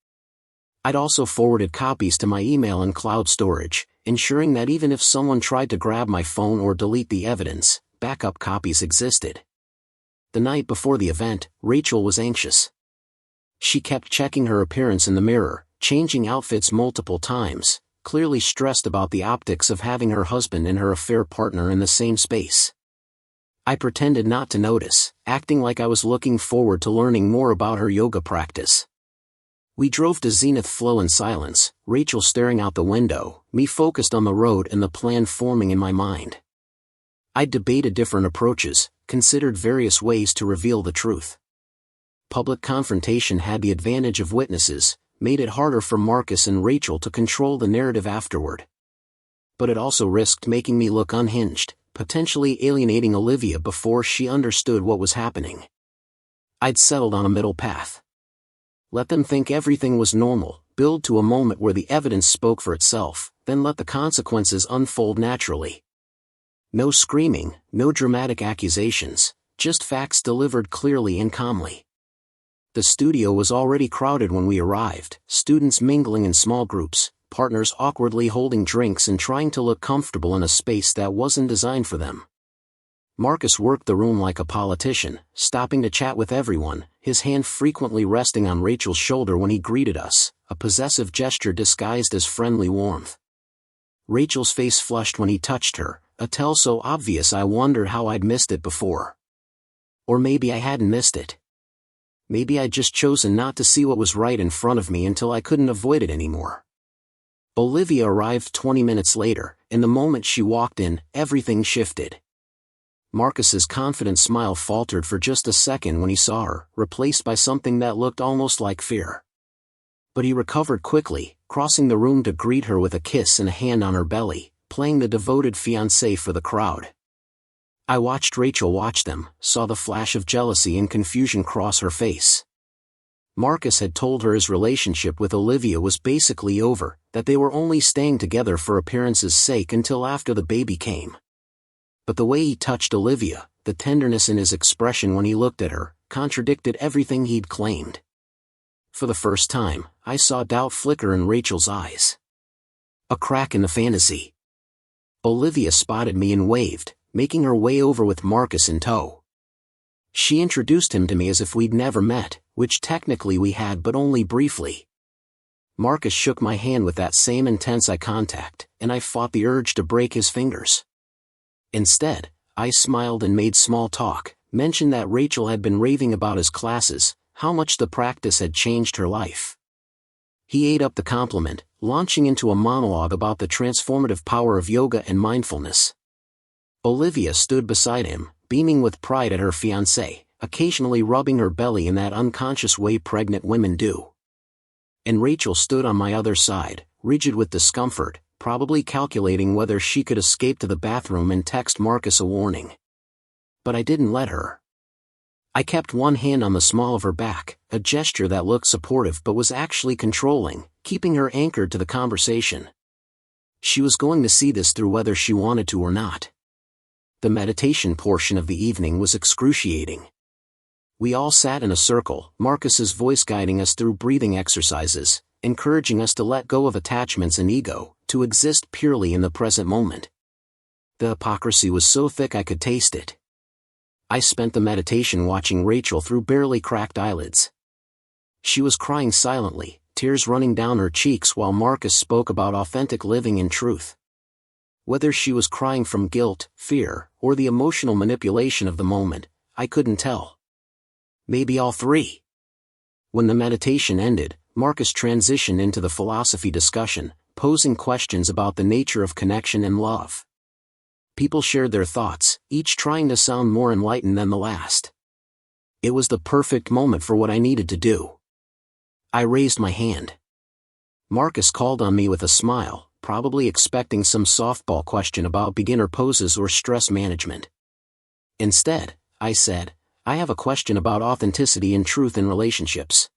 I'd also forwarded copies to my email and cloud storage, ensuring that even if someone tried to grab my phone or delete the evidence, backup copies existed. The night before the event, Rachel was anxious. She kept checking her appearance in the mirror, changing outfits multiple times, clearly stressed about the optics of having her husband and her affair partner in the same space. I pretended not to notice, acting like I was looking forward to learning more about her yoga practice. We drove to Zenith Flow in silence, Rachel staring out the window, me focused on the road and the plan forming in my mind. I'd debated different approaches, considered various ways to reveal the truth. Public confrontation had the advantage of witnesses, made it harder for Marcus and Rachel to control the narrative afterward. But it also risked making me look unhinged, potentially alienating Olivia before she understood what was happening. I'd settled on a middle path. Let them think everything was normal, build to a moment where the evidence spoke for itself, then let the consequences unfold naturally. No screaming, no dramatic accusations, just facts delivered clearly and calmly. The studio was already crowded when we arrived, students mingling in small groups, partners awkwardly holding drinks and trying to look comfortable in a space that wasn't designed for them. Marcus worked the room like a politician, stopping to chat with everyone, his hand frequently resting on Rachel's shoulder when he greeted us, a possessive gesture disguised as friendly warmth. Rachel's face flushed when he touched her, a tell so obvious I wondered how I'd missed it before. Or maybe I hadn't missed it. Maybe I'd just chosen not to see what was right in front of me until I couldn't avoid it anymore. Olivia arrived 20 minutes later, and the moment she walked in, everything shifted. Marcus's confident smile faltered for just a second when he saw her, replaced by something that looked almost like fear. But he recovered quickly, crossing the room to greet her with a kiss and a hand on her belly, playing the devoted fiancé for the crowd. I watched Rachel watch them, saw the flash of jealousy and confusion cross her face. Marcus had told her his relationship with Olivia was basically over, that they were only staying together for appearance's sake until after the baby came. But the way he touched Olivia, the tenderness in his expression when he looked at her, contradicted everything he'd claimed. For the first time, I saw doubt flicker in Rachel's eyes. A crack in the fantasy. Olivia spotted me and waved, making her way over with Marcus in tow. She introduced him to me as if we'd never met, which technically we had but only briefly. Marcus shook my hand with that same intense eye contact, and I fought the urge to break his fingers. Instead, I smiled and made small talk, mentioned that Rachel had been raving about his classes, how much the practice had changed her life. He ate up the compliment, launching into a monologue about the transformative power of yoga and mindfulness. Olivia stood beside him, beaming with pride at her fiancé, occasionally rubbing her belly in that unconscious way pregnant women do. And Rachel stood on my other side, rigid with discomfort, probably calculating whether she could escape to the bathroom and text Marcus a warning. But I didn't let her. I kept one hand on the small of her back, a gesture that looked supportive but was actually controlling, keeping her anchored to the conversation. She was going to see this through whether she wanted to or not. The meditation portion of the evening was excruciating. We all sat in a circle, Marcus's voice guiding us through breathing exercises, encouraging us to let go of attachments and ego, to exist purely in the present moment. The hypocrisy was so thick I could taste it. I spent the meditation watching Rachel through barely cracked eyelids. She was crying silently, tears running down her cheeks while Marcus spoke about authentic living and truth. Whether she was crying from guilt, fear, or the emotional manipulation of the moment, I couldn't tell. Maybe all three. When the meditation ended, Marcus transitioned into the philosophy discussion, posing questions about the nature of connection and love. People shared their thoughts, each trying to sound more enlightened than the last. It was the perfect moment for what I needed to do. I raised my hand. Marcus called on me with a smile, probably expecting some softball question about beginner poses or stress management. Instead, I said, I have a question about authenticity and truth in relationships.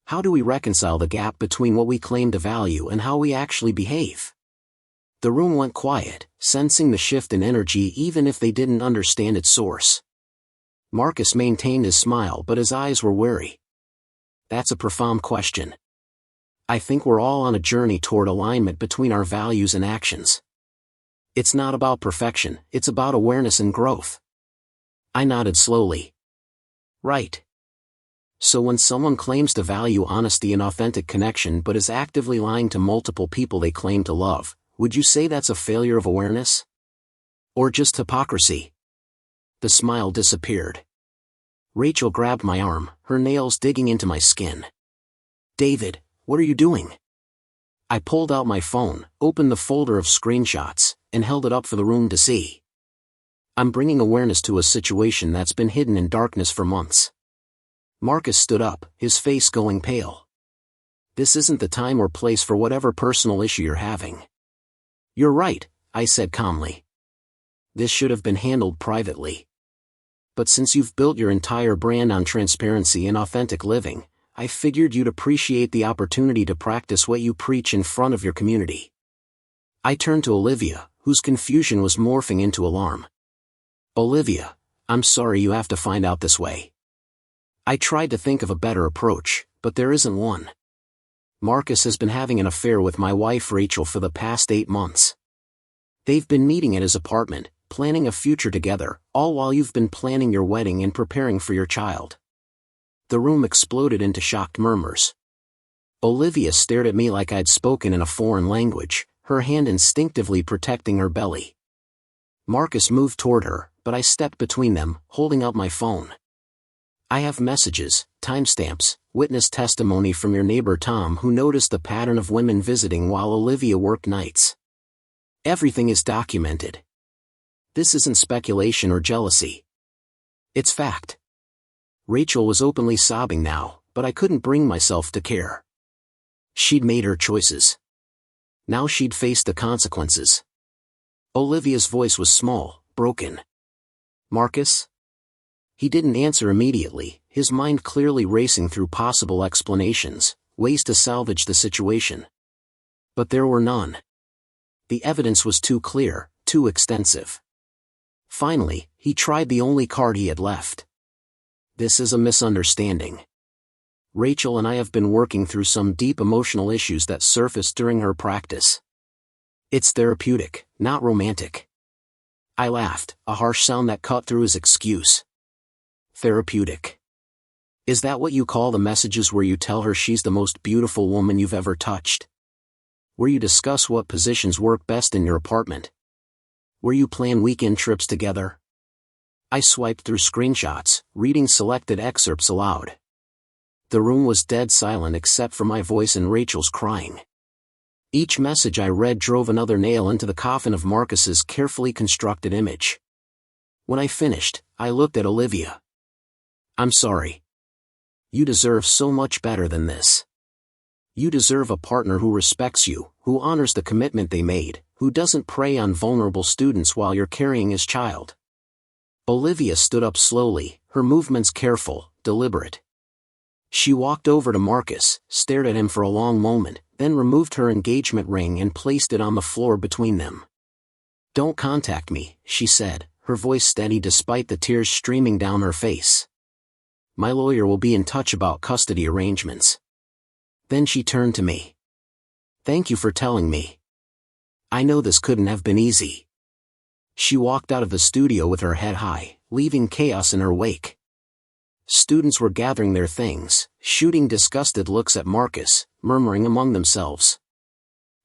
How do we reconcile the gap between what we claim to value and how we actually behave? The room went quiet, sensing the shift in energy even if they didn't understand its source. Marcus maintained his smile but his eyes were wary. That's a profound question. I think we're all on a journey toward alignment between our values and actions. It's not about perfection, it's about awareness and growth. I nodded slowly. Right. So when someone claims to value honesty and authentic connection but is actively lying to multiple people they claim to love, would you say that's a failure of awareness? Or just hypocrisy? The smile disappeared. Rachel grabbed my arm, her nails digging into my skin. David, what are you doing? I pulled out my phone, opened the folder of screenshots, and held it up for the room to see. I'm bringing awareness to a situation that's been hidden in darkness for months. Marcus stood up, his face going pale. This isn't the time or place for whatever personal issue you're having. You're right, I said calmly. This should have been handled privately. But since you've built your entire brand on transparency and authentic living, I figured you'd appreciate the opportunity to practice what you preach in front of your community. I turned to Olivia, whose confusion was morphing into alarm. Olivia, I'm sorry you have to find out this way. I tried to think of a better approach, but there isn't one. Marcus has been having an affair with my wife Rachel for the past 8 months. They've been meeting at his apartment, planning a future together, all while you've been planning your wedding and preparing for your child. The room exploded into shocked murmurs. Olivia stared at me like I'd spoken in a foreign language, her hand instinctively protecting her belly. Marcus moved toward her, but I stepped between them, holding out my phone. I have messages, timestamps, witness testimony from your neighbor Tom who noticed the pattern of women visiting while Olivia worked nights. Everything is documented. This isn't speculation or jealousy. It's fact. Rachel was openly sobbing now, but I couldn't bring myself to care. She'd made her choices. Now she'd face the consequences. Olivia's voice was small, broken. Marcus? He didn't answer immediately, his mind clearly racing through possible explanations, ways to salvage the situation. But there were none. The evidence was too clear, too extensive. Finally, he tried the only card he had left. This is a misunderstanding. Rachel and I have been working through some deep emotional issues that surfaced during her practice. It's therapeutic, not romantic. I laughed, a harsh sound that cut through his excuse. Therapeutic. Is that what you call the messages where you tell her she's the most beautiful woman you've ever touched? Where you discuss what positions work best in your apartment? Where you plan weekend trips together? I swiped through screenshots, reading selected excerpts aloud. The room was dead silent except for my voice and Rachel's crying. Each message I read drove another nail into the coffin of Marcus's carefully constructed image. When I finished, I looked at Olivia. I'm sorry. You deserve so much better than this. You deserve a partner who respects you, who honors the commitment they made, who doesn't prey on vulnerable students while you're carrying his child. Olivia stood up slowly, her movements careful, deliberate. She walked over to Marcus, stared at him for a long moment, then removed her engagement ring and placed it on the floor between them. Don't contact me, she said, her voice steady despite the tears streaming down her face. My lawyer will be in touch about custody arrangements. Then she turned to me. Thank you for telling me. I know this couldn't have been easy. She walked out of the studio with her head high, leaving chaos in her wake. Students were gathering their things, shooting disgusted looks at Marcus, murmuring among themselves.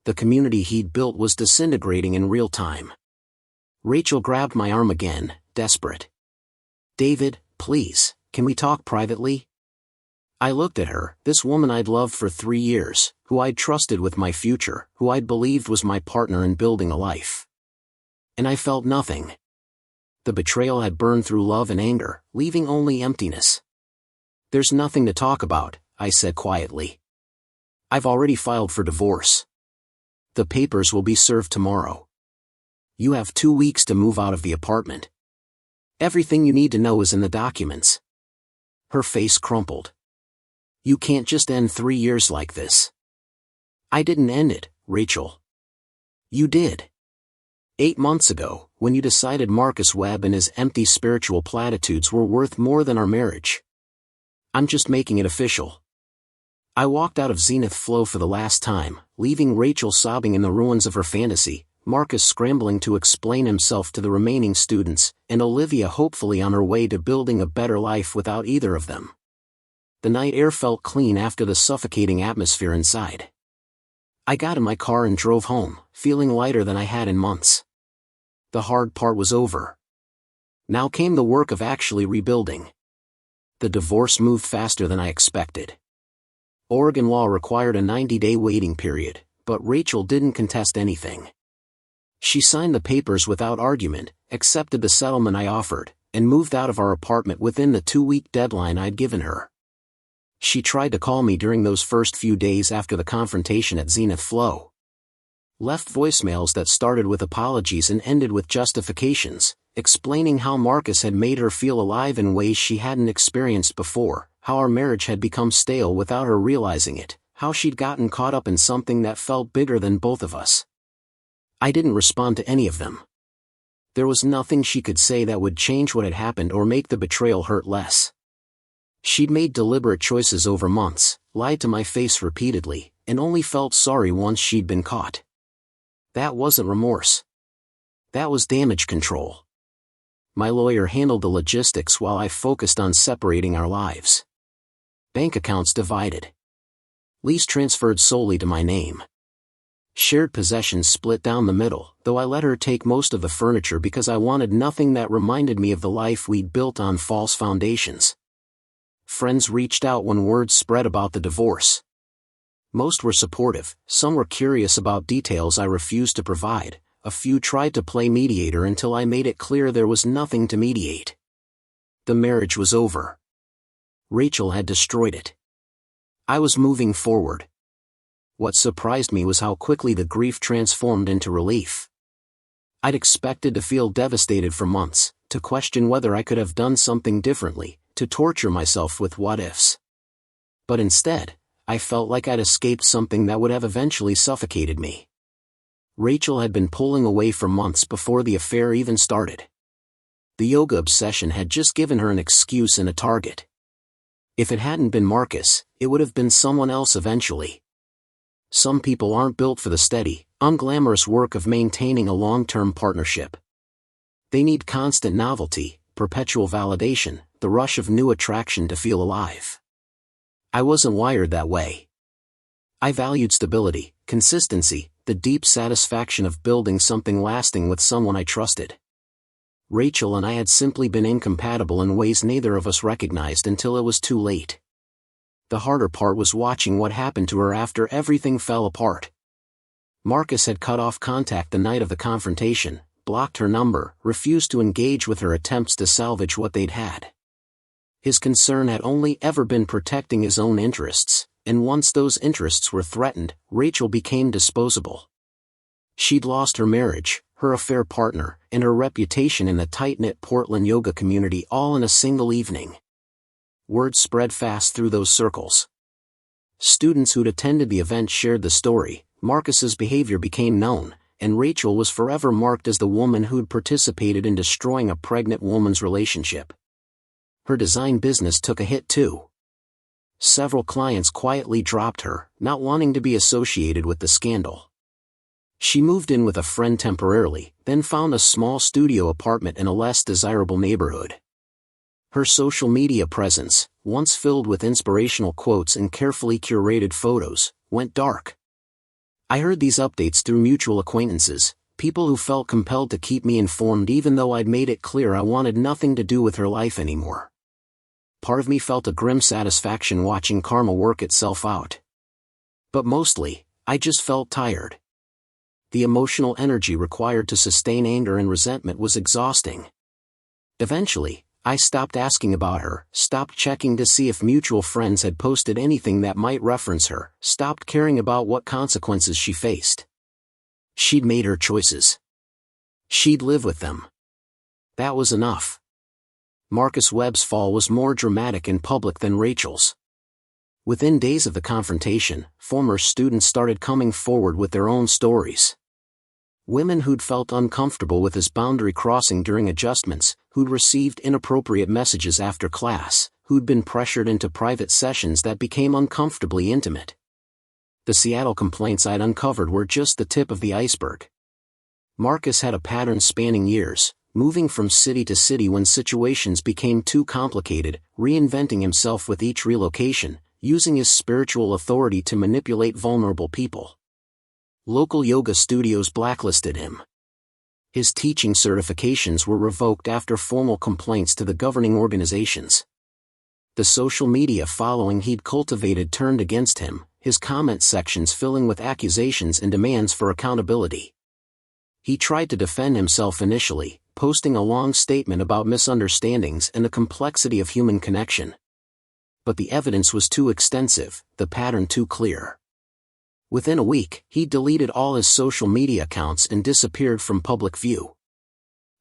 The community he'd built was disintegrating in real time. Rachel grabbed my arm again, desperate. David, please, can we talk privately? I looked at her, this woman I'd loved for 3 years, who I'd trusted with my future, who I'd believed was my partner in building a life. And I felt nothing. The betrayal had burned through love and anger, leaving only emptiness. There's nothing to talk about, I said quietly. I've already filed for divorce. The papers will be served tomorrow. You have 2 weeks to move out of the apartment. Everything you need to know is in the documents. Her face crumpled. You can't just end 3 years like this. I didn't end it, Rachel. You did. 8 months ago, when you decided Marcus Webb and his empty spiritual platitudes were worth more than our marriage. I'm just making it official. I walked out of Zenith Flow for the last time, leaving Rachel sobbing in the ruins of her fantasy, Marcus scrambling to explain himself to the remaining students, and Olivia hopefully on her way to building a better life without either of them. The night air felt clean after the suffocating atmosphere inside. I got in my car and drove home, feeling lighter than I had in months. The hard part was over. Now came the work of actually rebuilding. The divorce moved faster than I expected. Oregon law required a 90-day waiting period, but Rachel didn't contest anything. She signed the papers without argument, accepted the settlement I offered, and moved out of our apartment within the 2-week deadline I'd given her. She tried to call me during those first few days after the confrontation at Zenith Flow. Left voicemails that started with apologies and ended with justifications, explaining how Marcus had made her feel alive in ways she hadn't experienced before, how our marriage had become stale without her realizing it, how she'd gotten caught up in something that felt bigger than both of us. I didn't respond to any of them. There was nothing she could say that would change what had happened or make the betrayal hurt less. She'd made deliberate choices over months, lied to my face repeatedly, and only felt sorry once she'd been caught. That wasn't remorse. That was damage control. My lawyer handled the logistics while I focused on separating our lives. Bank accounts divided. Lease transferred solely to my name. Shared possessions split down the middle, though I let her take most of the furniture because I wanted nothing that reminded me of the life we'd built on false foundations. Friends reached out when word spread about the divorce. Most were supportive, some were curious about details I refused to provide, a few tried to play mediator until I made it clear there was nothing to mediate. The marriage was over. Rachel had destroyed it. I was moving forward. What surprised me was how quickly the grief transformed into relief. I'd expected to feel devastated for months, to question whether I could have done something differently, to torture myself with what-ifs. But instead, I felt like I'd escaped something that would have eventually suffocated me. Rachel had been pulling away for months before the affair even started. The yoga obsession had just given her an excuse and a target. If it hadn't been Marcus, it would have been someone else eventually. Some people aren't built for the steady, unglamorous work of maintaining a long-term partnership. They need constant novelty, perpetual validation, the rush of new attraction to feel alive. I wasn't wired that way. I valued stability, consistency, the deep satisfaction of building something lasting with someone I trusted. Rachel and I had simply been incompatible in ways neither of us recognized until it was too late. The harder part was watching what happened to her after everything fell apart. Marcus had cut off contact the night of the confrontation, blocked her number, refused to engage with her attempts to salvage what they'd had. His concern had only ever been protecting his own interests, and once those interests were threatened, Rachel became disposable. She'd lost her marriage, her affair partner, and her reputation in the tight-knit Portland yoga community all in a single evening. Word spread fast through those circles. Students who'd attended the event shared the story, Marcus's behavior became known, and Rachel was forever marked as the woman who'd participated in destroying a pregnant woman's relationship. Her design business took a hit too. Several clients quietly dropped her, not wanting to be associated with the scandal. She moved in with a friend temporarily, then found a small studio apartment in a less desirable neighborhood. Her social media presence, once filled with inspirational quotes and carefully curated photos, went dark. I heard these updates through mutual acquaintances, people who felt compelled to keep me informed even though I'd made it clear I wanted nothing to do with her life anymore. Part of me felt a grim satisfaction watching karma work itself out. But mostly, I just felt tired. The emotional energy required to sustain anger and resentment was exhausting. Eventually, I stopped asking about her, stopped checking to see if mutual friends had posted anything that might reference her, stopped caring about what consequences she faced. She'd made her choices. She'd live with them. That was enough. Marcus Webb's fall was more dramatic and public than Rachel's. Within days of the confrontation, former students started coming forward with their own stories. Women who'd felt uncomfortable with his boundary crossing during adjustments, who'd received inappropriate messages after class, who'd been pressured into private sessions that became uncomfortably intimate. The Seattle complaints I'd uncovered were just the tip of the iceberg. Marcus had a pattern spanning years, moving from city to city when situations became too complicated, reinventing himself with each relocation, using his spiritual authority to manipulate vulnerable people. Local yoga studios blacklisted him. His teaching certifications were revoked after formal complaints to the governing organizations. The social media following he'd cultivated turned against him, his comment sections filling with accusations and demands for accountability. He tried to defend himself initially, posting a long statement about misunderstandings and the complexity of human connection. But the evidence was too extensive, the pattern too clear. Within a week, he deleted all his social media accounts and disappeared from public view.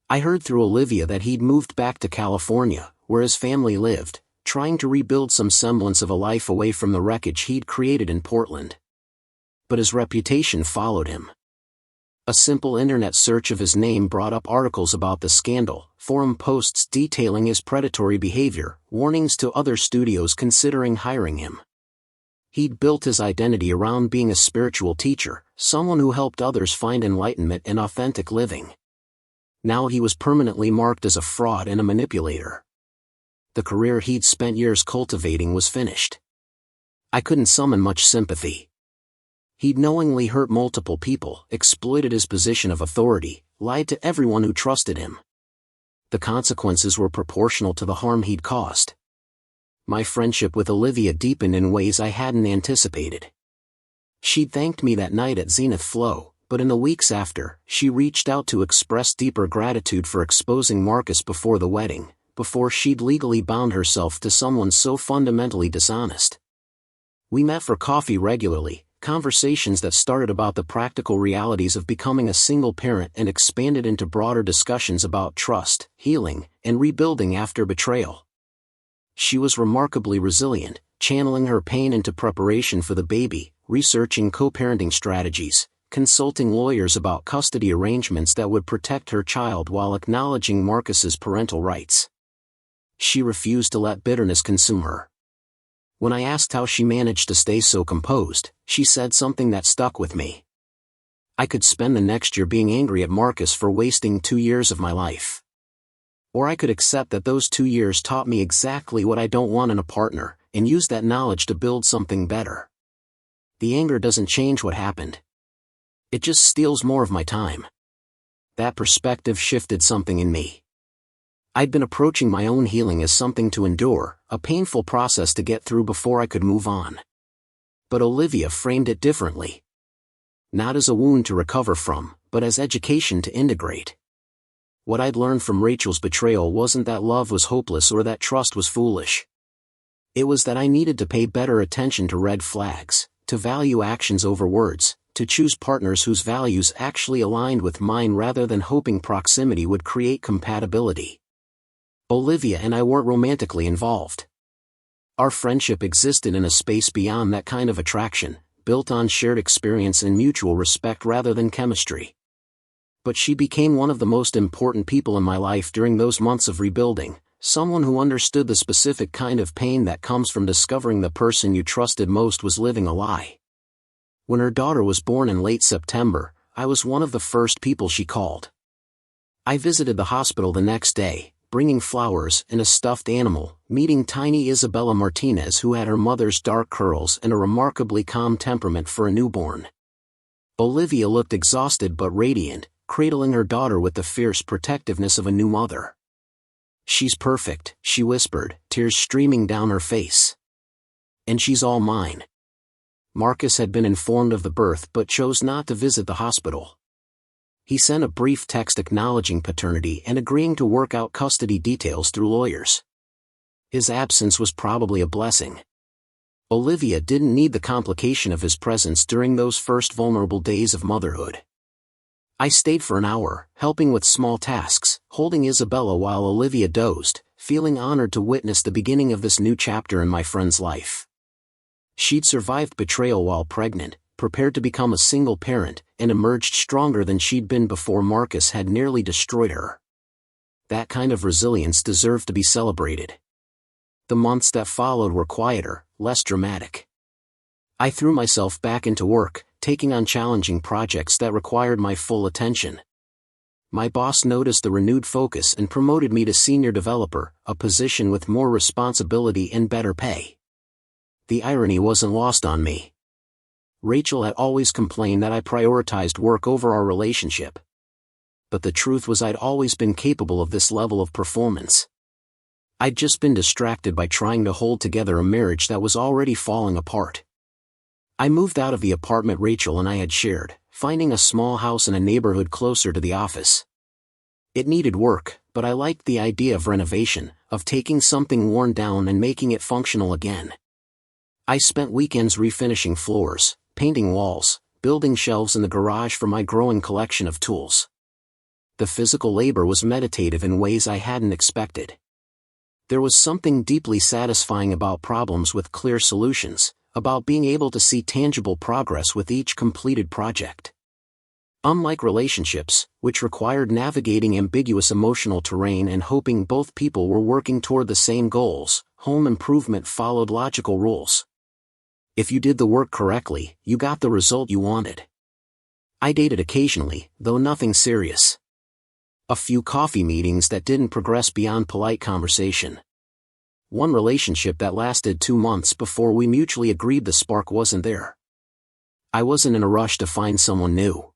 I heard through Olivia that he'd moved back to California, where his family lived, trying to rebuild some semblance of a life away from the wreckage he'd created in Portland. But his reputation followed him. A simple internet search of his name brought up articles about the scandal, forum posts detailing his predatory behavior, warnings to other studios considering hiring him. He'd built his identity around being a spiritual teacher, someone who helped others find enlightenment and authentic living. Now he was permanently marked as a fraud and a manipulator. The career he'd spent years cultivating was finished. I couldn't summon much sympathy. He'd knowingly hurt multiple people, exploited his position of authority, lied to everyone who trusted him. The consequences were proportional to the harm he'd caused. My friendship with Olivia deepened in ways I hadn't anticipated. She'd thanked me that night at Zenith Flow, but in the weeks after, she reached out to express deeper gratitude for exposing Marcus before the wedding, before she'd legally bound herself to someone so fundamentally dishonest. We met for coffee regularly, conversations that started about the practical realities of becoming a single parent and expanded into broader discussions about trust, healing, and rebuilding after betrayal. She was remarkably resilient, channeling her pain into preparation for the baby, researching co-parenting strategies, consulting lawyers about custody arrangements that would protect her child while acknowledging Marcus's parental rights. She refused to let bitterness consume her. When I asked how she managed to stay so composed, she said something that stuck with me. I could spend the next year being angry at Marcus for wasting 2 years of my life. Or I could accept that those 2 years taught me exactly what I don't want in a partner, and use that knowledge to build something better. The anger doesn't change what happened. It just steals more of my time. That perspective shifted something in me. I'd been approaching my own healing as something to endure, a painful process to get through before I could move on. But Olivia framed it differently. Not as a wound to recover from, but as education to integrate. What I'd learned from Rachel's betrayal wasn't that love was hopeless or that trust was foolish. It was that I needed to pay better attention to red flags, to value actions over words, to choose partners whose values actually aligned with mine rather than hoping proximity would create compatibility. Olivia and I weren't romantically involved. Our friendship existed in a space beyond that kind of attraction, built on shared experience and mutual respect rather than chemistry. But she became one of the most important people in my life during those months of rebuilding, someone who understood the specific kind of pain that comes from discovering the person you trusted most was living a lie. When her daughter was born in late September, I was one of the first people she called. I visited the hospital the next day, bringing flowers and a stuffed animal, meeting tiny Isabella Martinez who had her mother's dark curls and a remarkably calm temperament for a newborn. Olivia looked exhausted but radiant, cradling her daughter with the fierce protectiveness of a new mother. "She's perfect," she whispered, tears streaming down her face. "And she's all mine." Marcus had been informed of the birth but chose not to visit the hospital. He sent a brief text acknowledging paternity and agreeing to work out custody details through lawyers. His absence was probably a blessing. Olivia didn't need the complication of his presence during those first vulnerable days of motherhood. I stayed for an hour, helping with small tasks, holding Isabella while Olivia dozed, feeling honored to witness the beginning of this new chapter in my friend's life. She'd survived betrayal while pregnant, prepared to become a single parent, and emerged stronger than she'd been before Marcus had nearly destroyed her. That kind of resilience deserved to be celebrated. The months that followed were quieter, less dramatic. I threw myself back into work, taking on challenging projects that required my full attention. My boss noticed the renewed focus and promoted me to senior developer, a position with more responsibility and better pay. The irony wasn't lost on me. Rachel had always complained that I prioritized work over our relationship. But the truth was I'd always been capable of this level of performance. I'd just been distracted by trying to hold together a marriage that was already falling apart. I moved out of the apartment Rachel and I had shared, finding a small house in a neighborhood closer to the office. It needed work, but I liked the idea of renovation, of taking something worn down and making it functional again. I spent weekends refinishing floors, painting walls, building shelves in the garage for my growing collection of tools. The physical labor was meditative in ways I hadn't expected. There was something deeply satisfying about problems with clear solutions, about being able to see tangible progress with each completed project. Unlike relationships, which required navigating ambiguous emotional terrain and hoping both people were working toward the same goals, home improvement followed logical rules. If you did the work correctly, you got the result you wanted. I dated occasionally, though nothing serious. A few coffee meetings that didn't progress beyond polite conversation. One relationship that lasted 2 months before we mutually agreed the spark wasn't there. I wasn't in a rush to find someone new.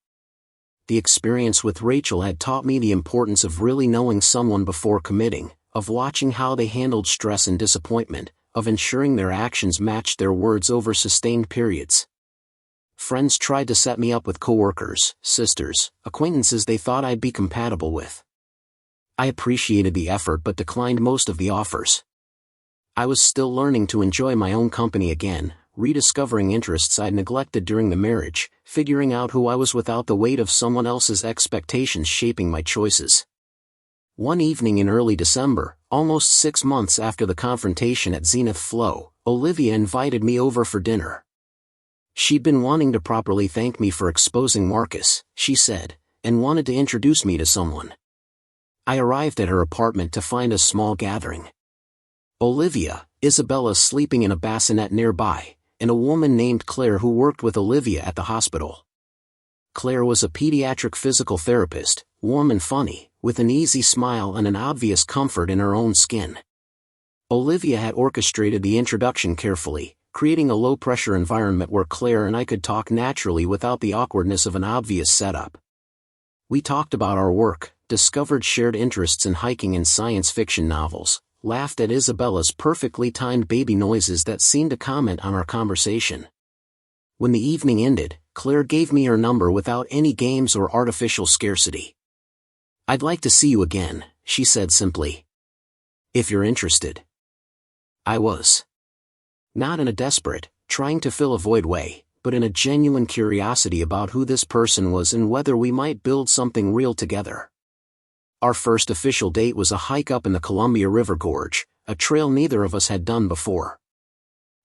The experience with Rachel had taught me the importance of really knowing someone before committing, of watching how they handled stress and disappointment, of ensuring their actions matched their words over sustained periods. Friends tried to set me up with coworkers, sisters, acquaintances they thought I'd be compatible with. I appreciated the effort but declined most of the offers. I was still learning to enjoy my own company again, rediscovering interests I'd neglected during the marriage, figuring out who I was without the weight of someone else's expectations shaping my choices. One evening in early December, almost 6 months after the confrontation at Zenith Flow, Olivia invited me over for dinner. She'd been wanting to properly thank me for exposing Marcus, she said, and wanted to introduce me to someone. I arrived at her apartment to find a small gathering. Olivia, Isabella sleeping in a bassinet nearby, and a woman named Claire who worked with Olivia at the hospital. Claire was a pediatric physical therapist, warm and funny, with an easy smile and an obvious comfort in her own skin. Olivia had orchestrated the introduction carefully, creating a low-pressure environment where Claire and I could talk naturally without the awkwardness of an obvious setup. We talked about our work, discovered shared interests in hiking and science fiction novels, laughed at Isabella's perfectly timed baby noises that seemed to comment on our conversation. When the evening ended, Claire gave me her number without any games or artificial scarcity. "I'd like to see you again," she said simply. "If you're interested." I was. Not in a desperate, trying to fill a void way, but in a genuine curiosity about who this person was and whether we might build something real together. Our first official date was a hike up in the Columbia River Gorge, a trail neither of us had done before.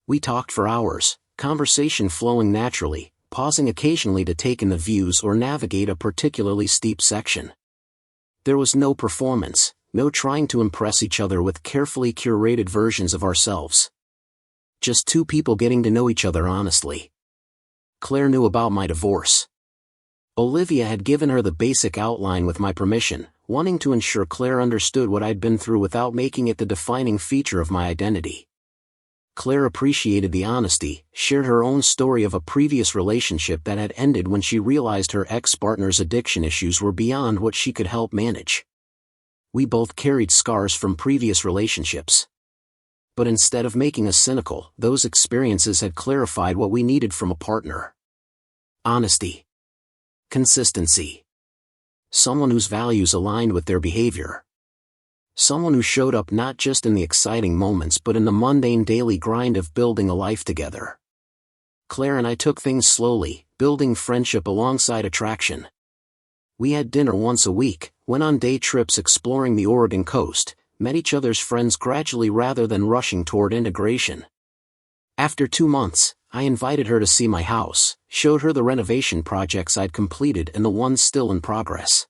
We talked for hours, conversation flowing naturally, pausing occasionally to take in the views or navigate a particularly steep section. There was no performance, no trying to impress each other with carefully curated versions of ourselves. Just two people getting to know each other honestly. Claire knew about my divorce. Olivia had given her the basic outline with my permission, wanting to ensure Claire understood what I'd been through without making it the defining feature of my identity. Claire appreciated the honesty, shared her own story of a previous relationship that had ended when she realized her ex-partner's addiction issues were beyond what she could help manage. We both carried scars from previous relationships. But instead of making us cynical, those experiences had clarified what we needed from a partner. Honesty. Consistency. Someone whose values aligned with their behavior. Someone who showed up not just in the exciting moments but in the mundane daily grind of building a life together. Claire and I took things slowly, building friendship alongside attraction. We had dinner once a week, went on day trips exploring the Oregon coast, met each other's friends gradually rather than rushing toward integration. After 2 months, I invited her to see my house, showed her the renovation projects I'd completed and the ones still in progress.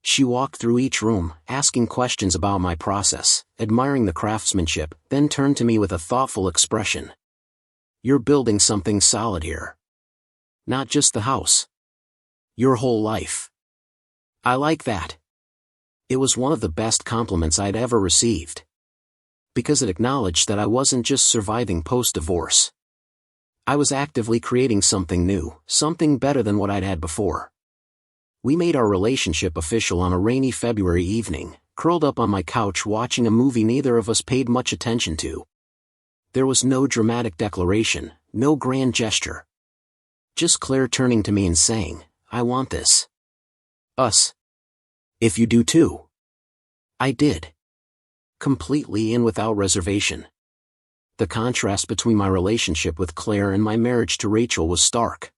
She walked through each room, asking questions about my process, admiring the craftsmanship, then turned to me with a thoughtful expression. "You're building something solid here. Not just the house. Your whole life." I like that. It was one of the best compliments I'd ever received. Because it acknowledged that I wasn't just surviving post-divorce. I was actively creating something new, something better than what I'd had before. We made our relationship official on a rainy February evening, curled up on my couch watching a movie neither of us paid much attention to. There was no dramatic declaration, no grand gesture. Just Claire turning to me and saying, "I want this. Us." If you do too. I did. Completely and without reservation. The contrast between my relationship with Claire and my marriage to Rachel was stark.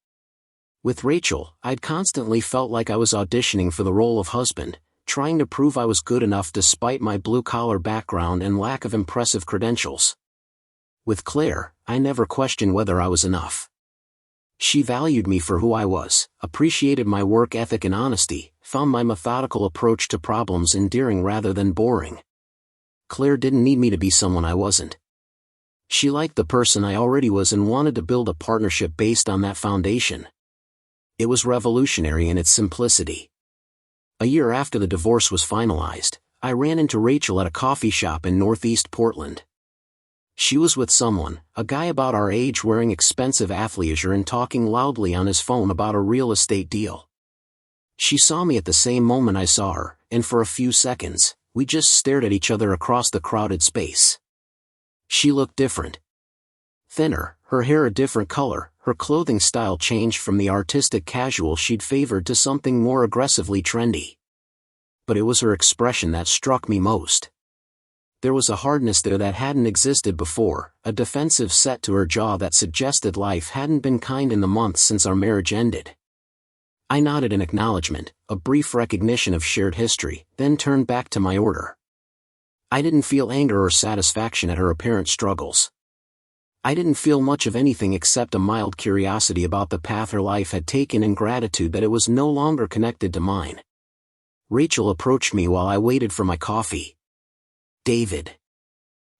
With Rachel, I'd constantly felt like I was auditioning for the role of husband, trying to prove I was good enough despite my blue-collar background and lack of impressive credentials. With Claire, I never questioned whether I was enough. She valued me for who I was, appreciated my work ethic and honesty, found my methodical approach to problems endearing rather than boring. Claire didn't need me to be someone I wasn't. She liked the person I already was and wanted to build a partnership based on that foundation. It was revolutionary in its simplicity. A year after the divorce was finalized, I ran into Rachel at a coffee shop in Northeast Portland. She was with someone, a guy about our age wearing expensive athleisure and talking loudly on his phone about a real estate deal. She saw me at the same moment I saw her, and for a few seconds, we just stared at each other across the crowded space. She looked different. Thinner, her hair a different color, her clothing style changed from the artistic casual she'd favored to something more aggressively trendy. But it was her expression that struck me most. There was a hardness there that hadn't existed before, a defensive set to her jaw that suggested life hadn't been kind in the months since our marriage ended. I nodded in acknowledgement, a brief recognition of shared history, then turned back to my order. I didn't feel anger or satisfaction at her apparent struggles. I didn't feel much of anything except a mild curiosity about the path her life had taken and gratitude that it was no longer connected to mine. Rachel approached me while I waited for my coffee. David.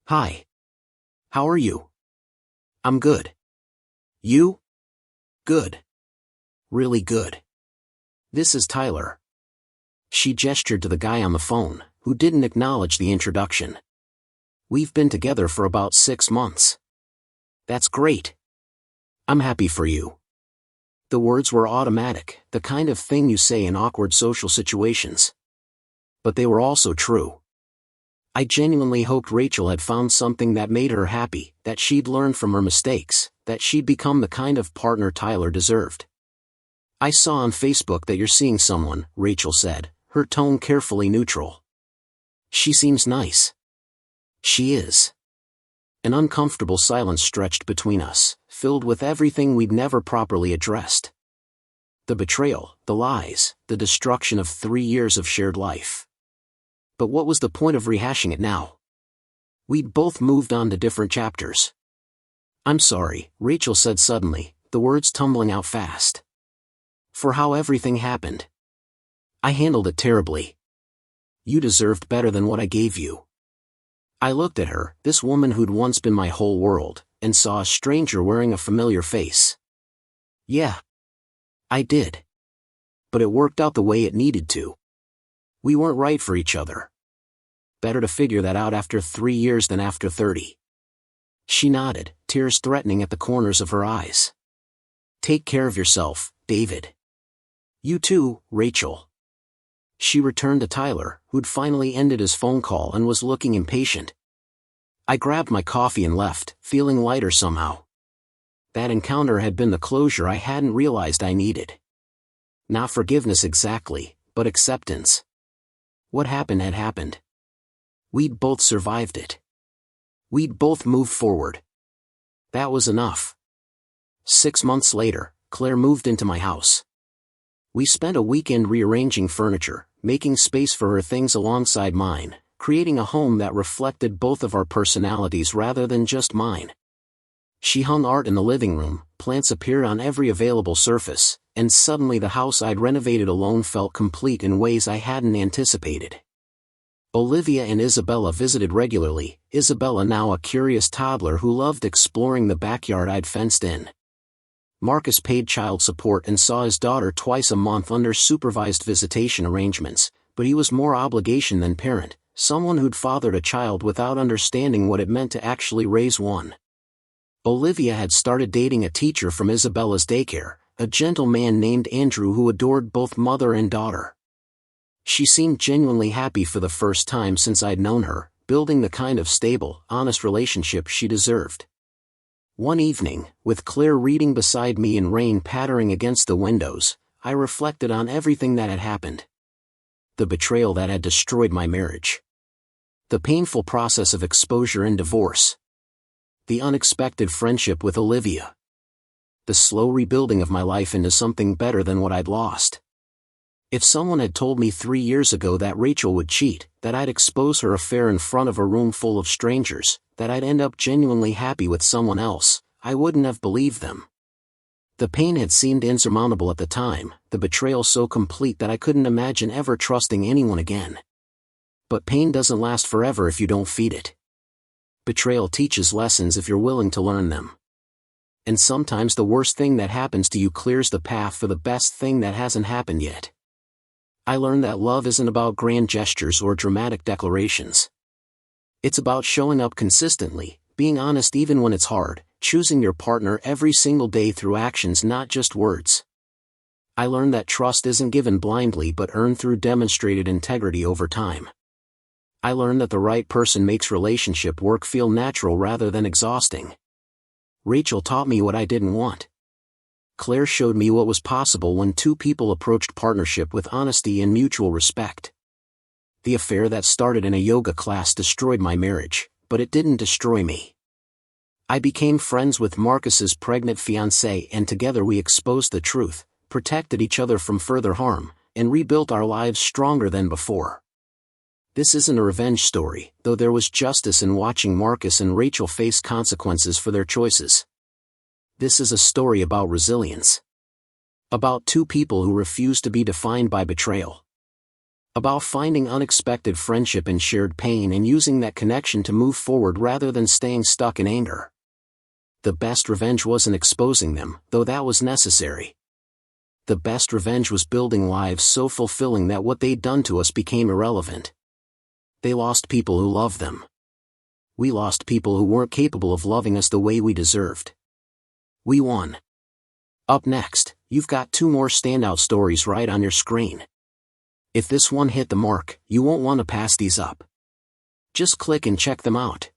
Hi. How are you? I'm good. You? Good. Really good. This is Tyler. She gestured to the guy on the phone, who didn't acknowledge the introduction. We've been together for about 6 months. That's great. I'm happy for you. The words were automatic, the kind of thing you say in awkward social situations. But they were also true. I genuinely hoped Rachel had found something that made her happy, that she'd learned from her mistakes, that she'd become the kind of partner Tyler deserved. I saw on Facebook that you're seeing someone, Rachel said, her tone carefully neutral. She seems nice. She is. An uncomfortable silence stretched between us, filled with everything we'd never properly addressed. The betrayal, the lies, the destruction of 3 years of shared life. But what was the point of rehashing it now? We'd both moved on to different chapters. I'm sorry, Rachel said suddenly, the words tumbling out fast. For how everything happened. I handled it terribly. You deserved better than what I gave you. I looked at her, this woman who'd once been my whole world, and saw a stranger wearing a familiar face. Yeah. I did. But it worked out the way it needed to. We weren't right for each other. Better to figure that out after 3 years than after 30. She nodded, tears threatening at the corners of her eyes. Take care of yourself, David. You too, Rachel. She returned to Tyler, who'd finally ended his phone call and was looking impatient. I grabbed my coffee and left, feeling lighter somehow. That encounter had been the closure I hadn't realized I needed. Not forgiveness exactly, but acceptance. What happened had happened. We'd both survived it. We'd both moved forward. That was enough. 6 months later, Claire moved into my house. We spent a weekend rearranging furniture, making space for her things alongside mine, creating a home that reflected both of our personalities rather than just mine. She hung art in the living room, plants appeared on every available surface, and suddenly the house I'd renovated alone felt complete in ways I hadn't anticipated. Olivia and Isabella visited regularly, Isabella now a curious toddler who loved exploring the backyard I'd fenced in. Marcus paid child support and saw his daughter twice a month under supervised visitation arrangements, but he was more obligation than parent, someone who'd fathered a child without understanding what it meant to actually raise one. Olivia had started dating a teacher from Isabella's daycare, a gentle man named Andrew who adored both mother and daughter. She seemed genuinely happy for the first time since I'd known her, building the kind of stable, honest relationship she deserved. One evening, with Claire reading beside me and rain pattering against the windows, I reflected on everything that had happened. The betrayal that had destroyed my marriage. The painful process of exposure and divorce. The unexpected friendship with Olivia. The slow rebuilding of my life into something better than what I'd lost. If someone had told me 3 years ago that Rachel would cheat, that I'd expose her affair in front of a room full of strangers, that I'd end up genuinely happy with someone else, I wouldn't have believed them. The pain had seemed insurmountable at the time, the betrayal so complete that I couldn't imagine ever trusting anyone again. But pain doesn't last forever if you don't feed it. Betrayal teaches lessons if you're willing to learn them. And sometimes the worst thing that happens to you clears the path for the best thing that hasn't happened yet. I learned that love isn't about grand gestures or dramatic declarations. It's about showing up consistently, being honest even when it's hard, choosing your partner every single day through actions, not just words. I learned that trust isn't given blindly but earned through demonstrated integrity over time. I learned that the right person makes relationship work feel natural rather than exhausting. Rachel taught me what I didn't want. Claire showed me what was possible when two people approached partnership with honesty and mutual respect. The affair that started in a yoga class destroyed my marriage, but it didn't destroy me. I became friends with Marcus's pregnant fiancée, and together we exposed the truth, protected each other from further harm, and rebuilt our lives stronger than before. This isn't a revenge story, though there was justice in watching Marcus and Rachel face consequences for their choices. This is a story about resilience. About two people who refuse to be defined by betrayal. About finding unexpected friendship in shared pain and using that connection to move forward rather than staying stuck in anger. The best revenge wasn't exposing them, though that was necessary. The best revenge was building lives so fulfilling that what they'd done to us became irrelevant. They lost people who loved them. We lost people who weren't capable of loving us the way we deserved. We won. Up next, you've got 2 more standout stories right on your screen. If this one hit the mark, you won't want to pass these up. Just click and check them out.